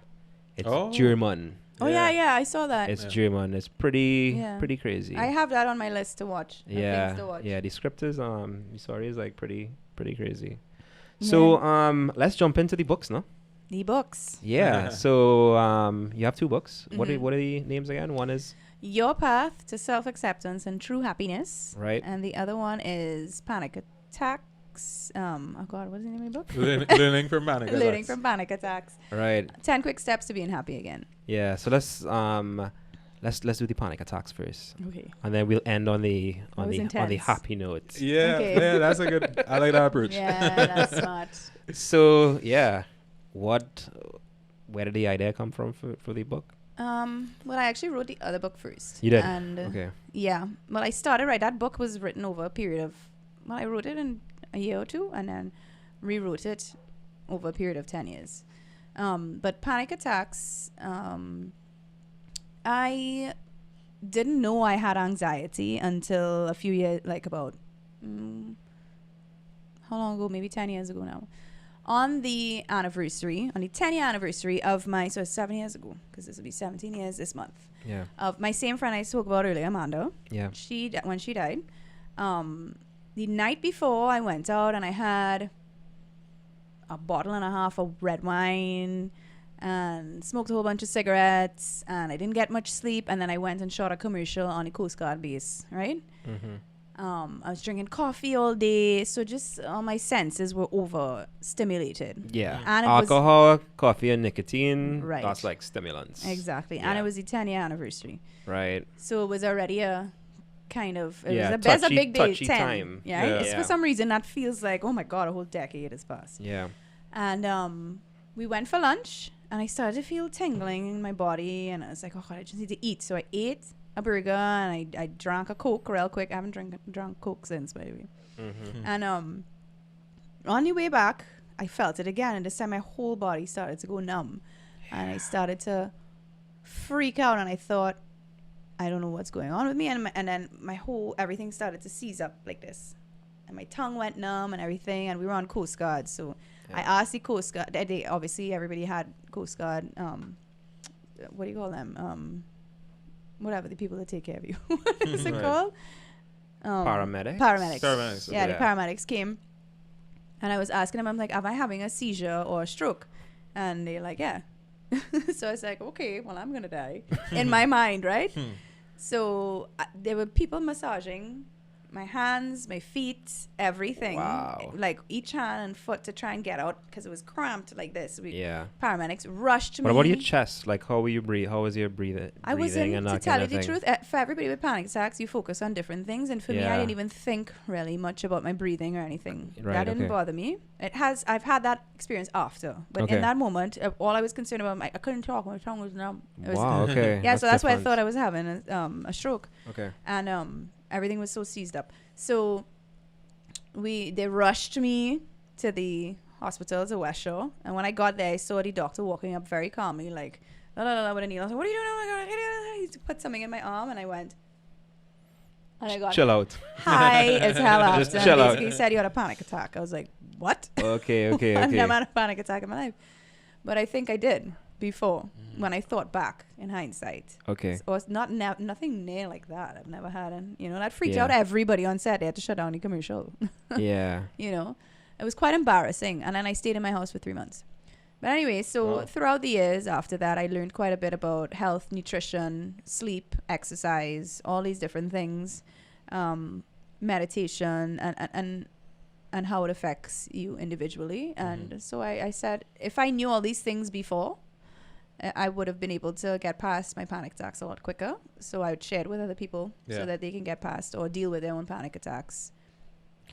It's Oh. German. oh yeah, I saw that. It's Yeah. German. It's pretty Yeah. crazy. I have that on my list to watch. of yeah. things to watch. Yeah. The script is sorry, is like pretty crazy. So let's jump into the books, no? The books. Yeah. So you have 2 books. What Mhm. are the names again? One is Your Path to Self-Acceptance and True Happiness. right. And the other one is Panic Attacks. Oh God, what is the name of the book? Learning from panic attacks. Learning from Panic Attacks. Right. 10 Quick Steps to Being Happy Again. Yeah. So let's do the panic attacks first, Okay. and then we'll end on the That was on the intense. happy note. Yeah, Okay. yeah, that's a good. I like that approach. Yeah, that's smart. So yeah, where did the idea come from for the book? Well, I actually wrote the other book first. You did? And Okay. yeah, well, I started right. That book was written over a period of. Well, I wrote it in a year or 2, and then rewrote it over a period of 10 years. But Panic Attacks. I didn't know I had anxiety until a few years, like about how long ago? Maybe 10 years ago now. On the 10-year anniversary of my, so 7 years ago, because this will be 17 years this month, Yeah. of my same friend I spoke about earlier, Amanda. Yeah. When she died, the night before I went out and I had a bottle and a half of red wine and smoked a whole bunch of cigarettes, and I didn't get much sleep, and then I went and shot a commercial on the Coast Guard base, right? Mm-hmm. I was drinking coffee all day, so just all my senses were overstimulated. Yeah. And it was- Alcohol, coffee, and nicotine. Right. That's like stimulants. Exactly. Yeah. And it was the 10-year anniversary. Right. So it was already a kind of, it Yeah, was there's a touchy- big day, touchy 10. time. Yeah. Yeah. It's Yeah. for some reason that feels like, oh my God, a whole decade has passed. Yeah. And we went for lunch, and I started to feel tingling in my body, and I was like, oh God, I just need to eat. So I ate a burger, and I drank a Coke real quick. I haven't drunk Coke since, by the way. Mm-hmm. And on the way back, I felt it again, and this time my whole body started to go numb, and I started to freak out, and I thought, I don't know what's going on with me, and then everything started to seize up like this, and my tongue went numb and everything, and we were on Coast Guard, so I asked the Coast Guard. They obviously everybody had Coast Guard. What do you call them? Whatever, the people that take care of you. What is it Right. called? Paramedics. Paramedics. Yeah, the Yeah. paramedics came, and I was asking them, I'm like, am I having a seizure or a stroke? And they're like, yeah. So I was like, okay, well, I'm going to die. In my mind, right? So there were people massaging my hands, my feet, everything. Wow. Like each hand and foot to try and get out because it was cramped like this. Yeah. Paramedics rushed me. What about your chest? Like, how were you breathe? How was your breathing? I was breathing in, and to that tell kind you of the thing? truth, for everybody with panic attacks, you focus on different things. And for me, I Yeah. didn't even think really much about my breathing or anything. Right, That didn't okay. bother me. I've had that experience after. But Okay. in that moment, all I was concerned about, I couldn't talk. My tongue was numb. It was, Wow. Okay. Yeah, so that's why I different. thought I was having a stroke. Okay. And everything was so seized up. So they rushed me to the hospital to West Shore, and when I got there, I saw the doctor walking up very calmly, like la la la with a needle. I was like, "What are you doing? Oh my God!" He put something in my arm, and I went, and I got Chill out. high as hell after. Just And chill out. basically, he said you had a panic attack. I was like, "What?" Okay. Okay. I've Okay. never had a panic attack in my life, but I think I did before when I thought back in hindsight. Okay. Or it's nothing near like that. I've never had, and that freaked Yeah. out everybody on set. They had to shut down the commercial. Yeah. It was quite embarrassing. And then I stayed in my house for 3 months. But anyway, so Wow. throughout the years after that, I learned quite a bit about health, nutrition, sleep, exercise, all these different things, meditation, and how it affects you individually. And so I said, if I knew all these things before, I would have been able to get past my panic attacks a lot quicker. So I would share it with other people Yeah. so that they can get past or deal with their own panic attacks.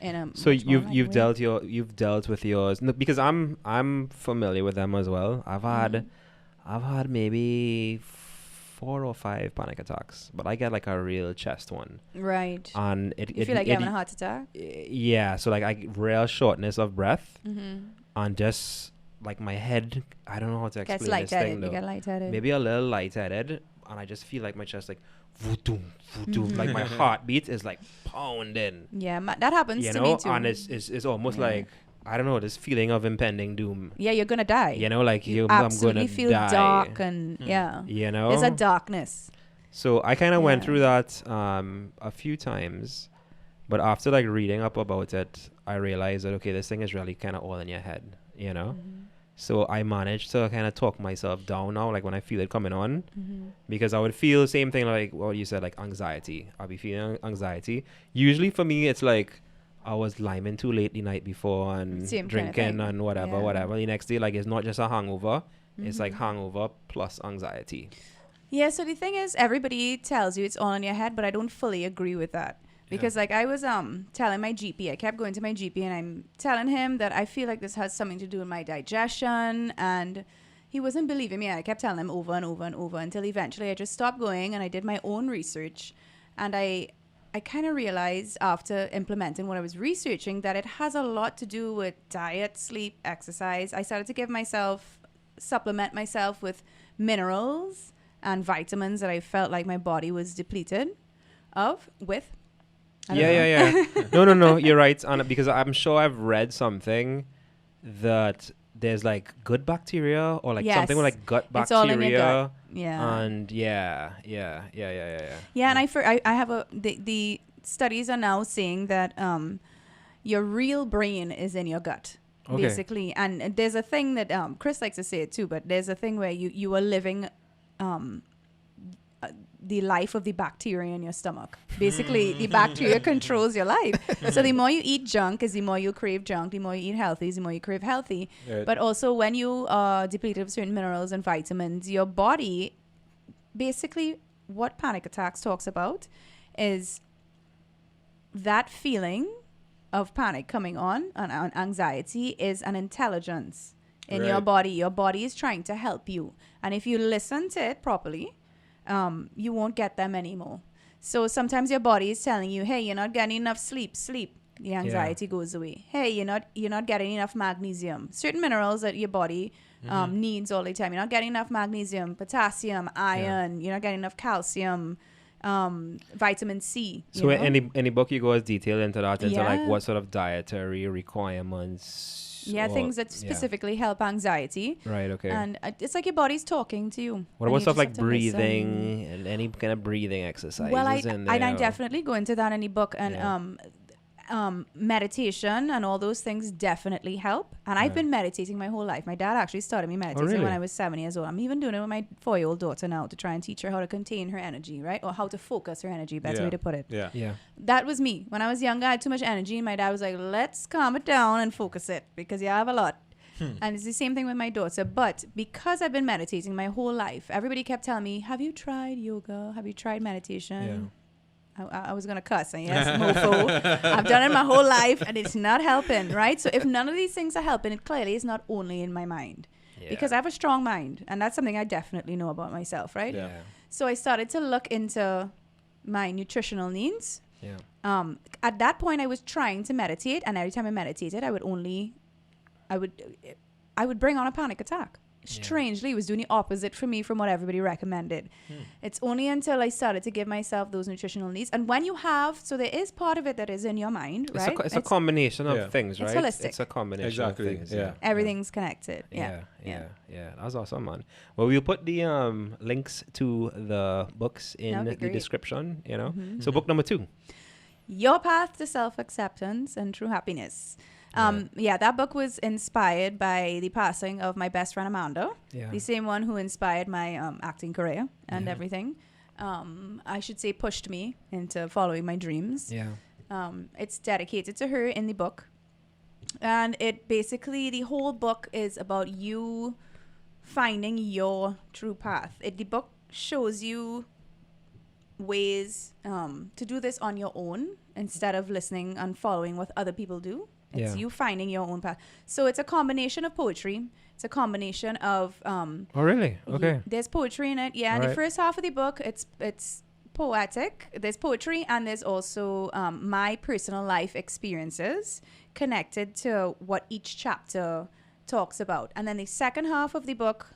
In a So much more you've aligned way. you've dealt with yours. No, because I'm familiar with them as well. I've had maybe 4 or 5 panic attacks, but I get like a real chest one, Right. and You feel like you're having a heart attack? yeah. So like I real shortness of breath, Mm-hmm. and just like my head. I don't know how to Gets explain this thing lightheaded. You though. get lightheaded. Maybe a little lightheaded, and I just feel like my chest like voodoo, voodoo. Mhm. Like my heartbeat is like pounding. Yeah, that happens You to know, me too. and it's almost Yeah. like I don't know, this feeling of impending doom. Yeah, you're gonna die. You know, like You I'm gonna absolutely feel die. dark and yeah. You know, There's a darkness. so I kind of went Yeah. through that a few times, but after like reading up about it, I realized that okay, this thing is really kind of all in your head. You know, Mm-hmm. so I managed to kind of talk myself down now, like when I feel it coming on, Mm-hmm. because I would feel the same thing like what you said, like anxiety. I'll be feeling anxiety. Usually for me, it's like I was liming too late the night before and Same kinda drinking thing. and whatever, Yeah. whatever. The next day, like it's not just a hangover. It's like Mhm. hangover plus anxiety. Yeah, so the thing is, everybody tells you it's all in your head, but I don't fully agree with that. Because like I was telling my GP, I kept going to my GP and I'm telling him that I feel like this has something to do with my digestion, and he wasn't believing me. And I kept telling him over and over and over until eventually I just stopped going and I did my own research, and I kind of realized after implementing what I was researching that it has a lot to do with diet, sleep, exercise. I started to supplement myself with minerals and vitamins that I felt like my body was depleted with. I don't know. Yeah. No. You're right, Anna, because I'm sure I've read something that there's like good bacteria or like something with Yes. like gut It's all in your bacteria. gut. Yeah. And yeah. Yeah, and I have the studies are now saying that your real brain is in your gut, Okay. basically. And there's a thing that Chris likes to say it too, but there's a thing where you are living the life of the bacteria in your stomach. Basically, the bacteria controls your life. So the more you eat junk is the more you crave junk. The more you eat healthy is the more you crave healthy. Right. But also when you are depleted of certain minerals and vitamins, your body, basically what panic attacks talks about is that feeling of panic coming on and anxiety is an intelligence in your Right. body. Your body is trying to help you. And if you listen to it properly, you won't get them anymore. So sometimes your body is telling you, hey, you're not getting enough sleep. The anxiety goes away. Hey, you're not getting enough magnesium. Certain minerals that your body needs all the time. You're not getting enough magnesium, potassium, iron. You're not getting enough calcium, vitamin C. So you know? any book you go as detailed into that, into like Yeah. what sort of dietary requirements? Yeah, or- things that yeah. specifically help anxiety. Right. Okay. And it's like your body's talking to you. What and about you stuff just like have to listen. breathing and any kind of breathing exercises Well, in there? I definitely go into that in the book, and meditation and all those things definitely help. And I've been meditating my whole life. My dad actually started me meditating really? when I was 7 years old. I'm even doing it with my 4-year-old daughter now to try and teach her how to contain her energy, right? Or how to focus her energy, better way to put it. Yeah. Yeah. That was me. When I was younger, I had too much energy, and my dad was like, let's calm it down and focus it because you have a lot. And it's the same thing with my daughter. But because I've been meditating my whole life, everybody kept telling me, have you tried yoga? Have you tried meditation? I was going to cuss. And yes, mofo. I've done it my whole life, and it's not helping, right? So if none of these things are helping, it clearly is not only in my mind. Because I have a strong mind, and that's something I definitely know about myself, right? Yeah. So I started to look into my nutritional needs. Yeah. At that point, I was trying to meditate, and every time I meditated, I would bring on a panic attack. Strangely, it was doing the opposite for me from what everybody recommended. It's only until I started to give myself those nutritional needs. And when you have, so there is part of it that is in your mind, right? It's a combination of Yeah. things, It's right? holistic. It's a combination Exactly, of things. yeah. Everything's connected. Yeah. That's awesome, man. Well, we'll put the links to the books in That would be the great. description, you know. So book number 2. Your Path to Self-Acceptance and True Happiness. Yeah, that book was inspired by the passing of my best friend Amanda, Yeah. the same one who inspired my acting career and everything. I should say pushed me into following my dreams. Yeah. It's dedicated to her in the book. And it basically, the whole book is about you finding your true path. The book shows you ways to do this on your own instead of listening and following what other people do. It's you finding your own path. So it's a combination of poetry. It's a combination of Oh, really? Okay. there's poetry in it. Yeah, in the Alright. first half of the book, it's poetic. There's poetry, and there's also my personal life experiences connected to what each chapter talks about. And then the second half of the book.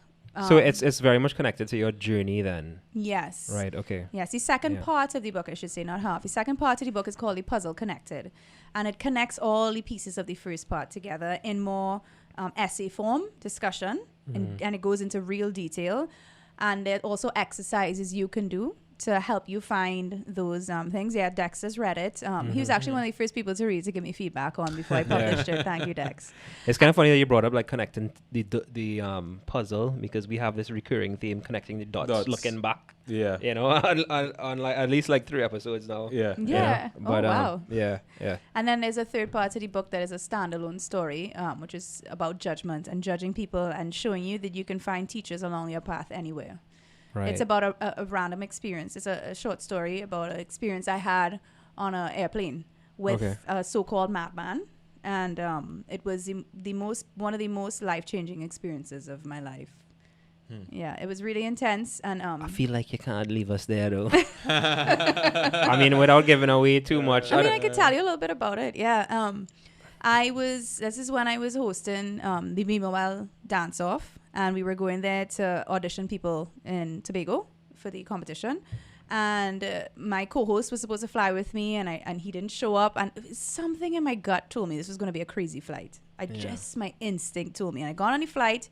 So it's very much connected to your journey then. Yes. Right. Okay. Yes, the second Yeah. part of the book, I should say, not half. The second part of the book is called The Puzzle Connected. And it connects all the pieces of the first part together in more essay form, discussion, and it goes into real detail. And it also exercises you can do to help you find those things. Yeah, Dex has read it. He was actually one of the first people to read to give me feedback on before I published it. Thank you, Dex. It's kind of funny that you brought up like connecting the puzzle, because we have this recurring theme connecting the dots. Looking back. Yeah. You know, on like at least like 3 episodes now. Yeah. Yeah. You know? But, oh, wow. Yeah. And then there's a third part of the book that is a standalone story, which is about judgment and judging people and showing you that you can find teachers along your path anywhere. Right. It's about a random experience. It's a short story about an experience I had on an airplane with a so-called madman. And it was one of the most life-changing experiences of my life. Yeah, it was really intense. And I feel like you can't leave us there though. I mean, without giving away too much. I mean, I could tell you a little bit about it. Yeah. This is when I was hosting the Beausoleil dance-off, and we were going there to audition people in Tobago for the competition. And my co-host was supposed to fly with me, and he didn't show up. And something in my gut told me this was going to be a crazy flight. My instinct told me. And I got on the flight,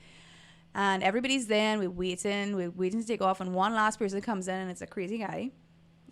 and everybody's there, and we're waiting to take off. And one last person comes in, and it's a crazy guy.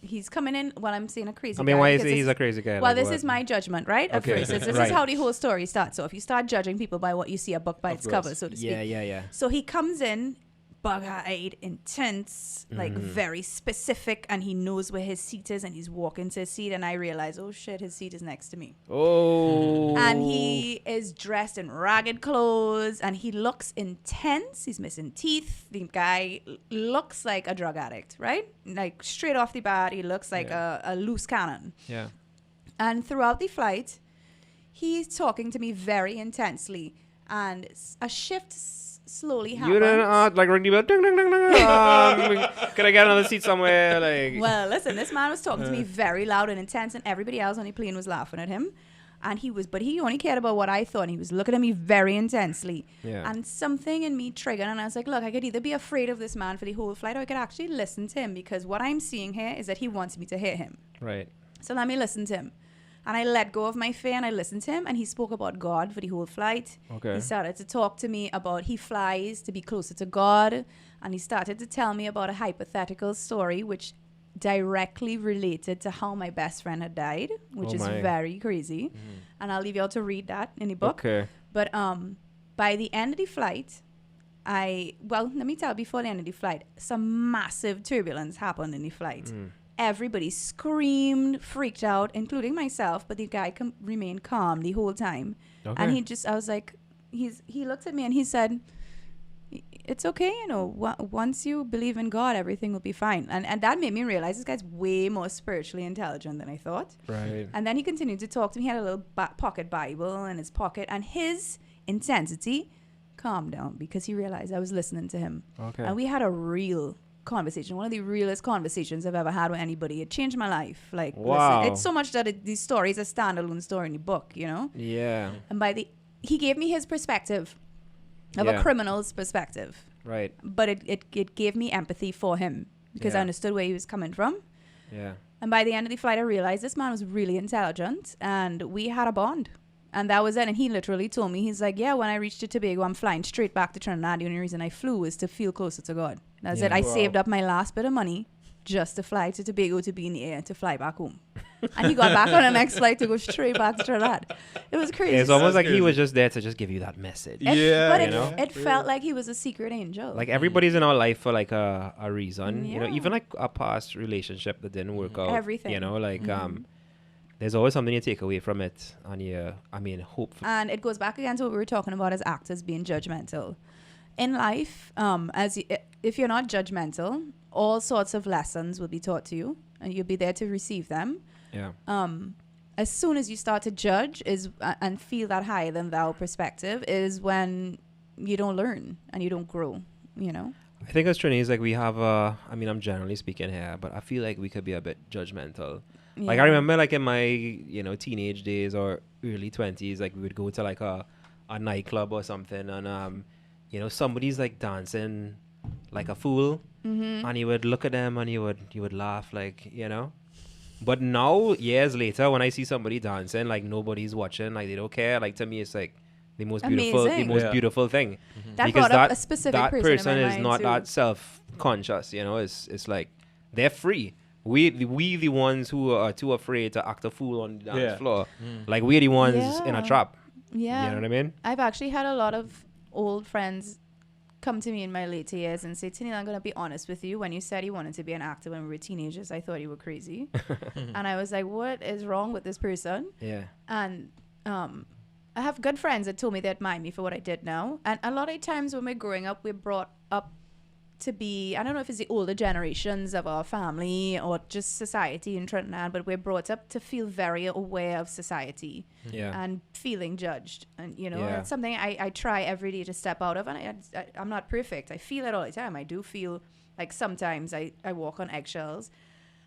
He's coming in while I'm saying a crazy guy. I mean, why is he's a crazy guy? Well, Like, this what? is my judgment, right? Of Okay. phrases. This Right. is how the whole story starts. So if you start judging people by what you see a book by its cover, so to speak. Yeah. So he comes in, bug-eyed, intense, like very specific, and he knows where his seat is, and he's walking to his seat, and I realize, oh shit, his seat is next to me. Oh. And he is dressed in ragged clothes, and he looks intense. He's missing teeth. The guy looks like a drug addict, right? Like straight off the bat, he looks like a loose cannon. Yeah. And throughout the flight, he's talking to me very intensely, and a shift slowly happens. You didn't like ring the bell. Ding, ding, ding, ding. Can I get another seat somewhere? Like. Well, listen, this man was talking to me very loud and intense, and everybody else on the plane was laughing at him. And but he only cared about what I thought, and he was looking at me very intensely. Yeah. And something in me triggered, and I was like, look, I could either be afraid of this man for the whole flight, or I could actually listen to him, because what I'm seeing here is that he wants me to hear him. Right. So let me listen to him. And I let go of my fear, and I listened to him, and he spoke about God for the whole flight. Okay. He started to talk to me about he flies to be closer to God, and he started to tell me about a hypothetical story which directly related to how my best friend had died, which is very crazy. And I'll leave you all to read that in the book. Okay. But by the end of the flight, let me tell you, before the end of the flight, some massive turbulence happened in the flight. Everybody screamed, freaked out, including myself, but the guy remained calm the whole time. Okay. And I was like, he looked at me and he said, it's okay, once you believe in God, everything will be fine. And that made me realize this guy's way more spiritually intelligent than I thought. Right. And then he continued to talk to me. He had a little pocket Bible in his pocket, and his intensity calmed down because he realized I was listening to him. Okay. And we had a real conversation, one of the realest conversations I've ever had with anybody. It changed my life. Like, wow. listen, it's so much that the story is a standalone story in the book, Yeah. And he gave me his perspective of a criminal's perspective. Right. But it gave me empathy for him because I Yeah. understood where he was coming from. Yeah. And by the end of the flight, I realized this man was really intelligent, and we had a bond. And that was it. And he literally told me, he's like, yeah, when I reached Tobago, I'm flying straight back to Trinidad. The only reason I flew was to feel closer to God. That's it. I saved up my last bit of money just to fly to Tobago to be in the air to fly back home. And he got back on the next flight to go straight back to Trinidad. It was crazy. It's almost like he crazy. was just there to just give you that message. But you know? it felt like he was a secret angel. Like everybody's in our life for like a reason, you know, Yeah. even like a past relationship that didn't work out. Everything. You know, like there's always something you take away from it, and hope. And it goes back again to what we were talking about as actors being judgmental. In life, if you're not judgmental, all sorts of lessons will be taught to you, and you'll be there to receive them. Yeah. As soon as you start to judge and feel that higher than thou perspective is when you don't learn and you don't grow, you know? I think as Trinidadians, like we have I'm generally speaking here, but I feel like we could be a bit judgmental. Yeah. Like I remember like in my, teenage days or early 20s, like we would go to like a nightclub or something, and somebody's like dancing like a fool, and you would look at them and you would laugh, like, But now, years later, when I see somebody dancing, like nobody's watching, like they don't care. Like to me, it's like the most beautiful thing. That because brought up a specific person in my is mind not too. that self-conscious. It's like they're free. We the ones who are too afraid to act a fool on the dance floor. Like we're the ones in a trap. Yeah. You know what I mean? I've actually had a lot of old friends come to me in my later years and say, Teneille, I'm going to be honest with you. When you said you wanted to be an actor when we were teenagers, I thought you were crazy. And I was like, what is wrong with this person? Yeah. And I have good friends that told me they admire me for what I did now. And a lot of times when we're growing up, we're brought up to be, I don't know if it's the older generations of our family or just society in Trinidad, but we're brought up to feel very aware of society and feeling judged. And, that's something I try every day to step out of. And I'm not perfect. I feel it all the time. I do feel like sometimes I walk on eggshells.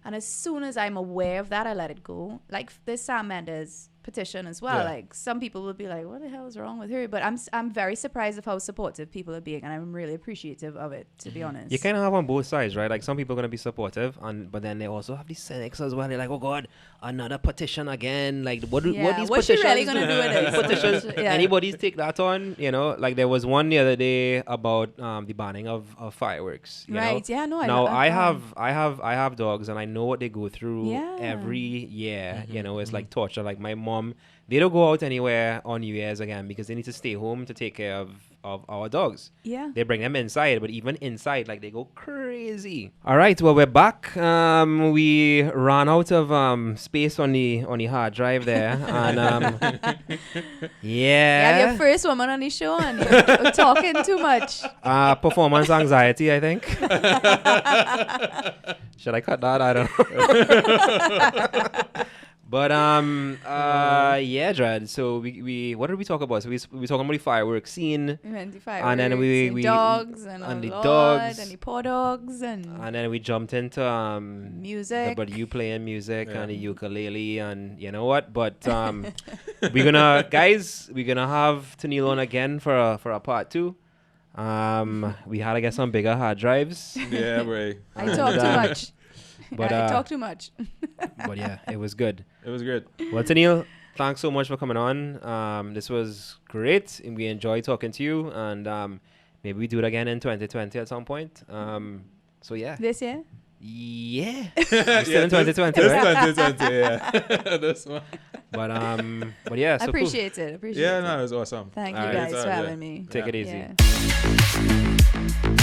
And as soon as I'm aware of that, I let it go. Like this Sam Mendes petition as well. Yeah. Like some people will be like, what the hell is wrong with her? But I'm very surprised of how supportive people are being, and I'm really appreciative of it, to be honest. You kind of have on both sides, right? Like some people are going to be supportive, but then they also have these cynics as well. They're like, oh God, another petition again. Like what these what's she petitions really going to do with it? petitions, anybody's take that on, Like there was one the other day about the banning of fireworks. You Right, know? yeah, no, Now I have dogs, and I know what they go through Yeah. every year. It's like torture. Like my mom, they don't go out anywhere on New Year's again because they need to stay home to take care of our dogs. Yeah. They bring them inside, but even inside, like they go crazy. All right, well we're back. We ran out of space on the hard drive there, and Yeah, your first woman on the show, and you're talking too much. performance anxiety, I think. Should I cut that? I don't know. But Dread. So we what did we talk about? So we talking about the fireworks scene. We went to And then we dogs and the Lord, dogs and the poor dogs and then we jumped into music. but you playing music and the ukulele, and you know what? But we're gonna have Teneille on again for a part 2. We had to get some bigger hard drives. Yeah, boy. I talk too much. But I talk too much. but yeah, it was good. It was good. Well, Teneille, thanks so much for coming on. This was great, and we enjoyed talking to you. And maybe we do it again in 2020 at some point. So yeah. This year? Yeah. Still in 2020, right? 2020, yeah. This one. But yeah. So I appreciate it. Yeah, no, it was awesome. Thank you All right, guys for yeah. having me. Take it easy. Yeah.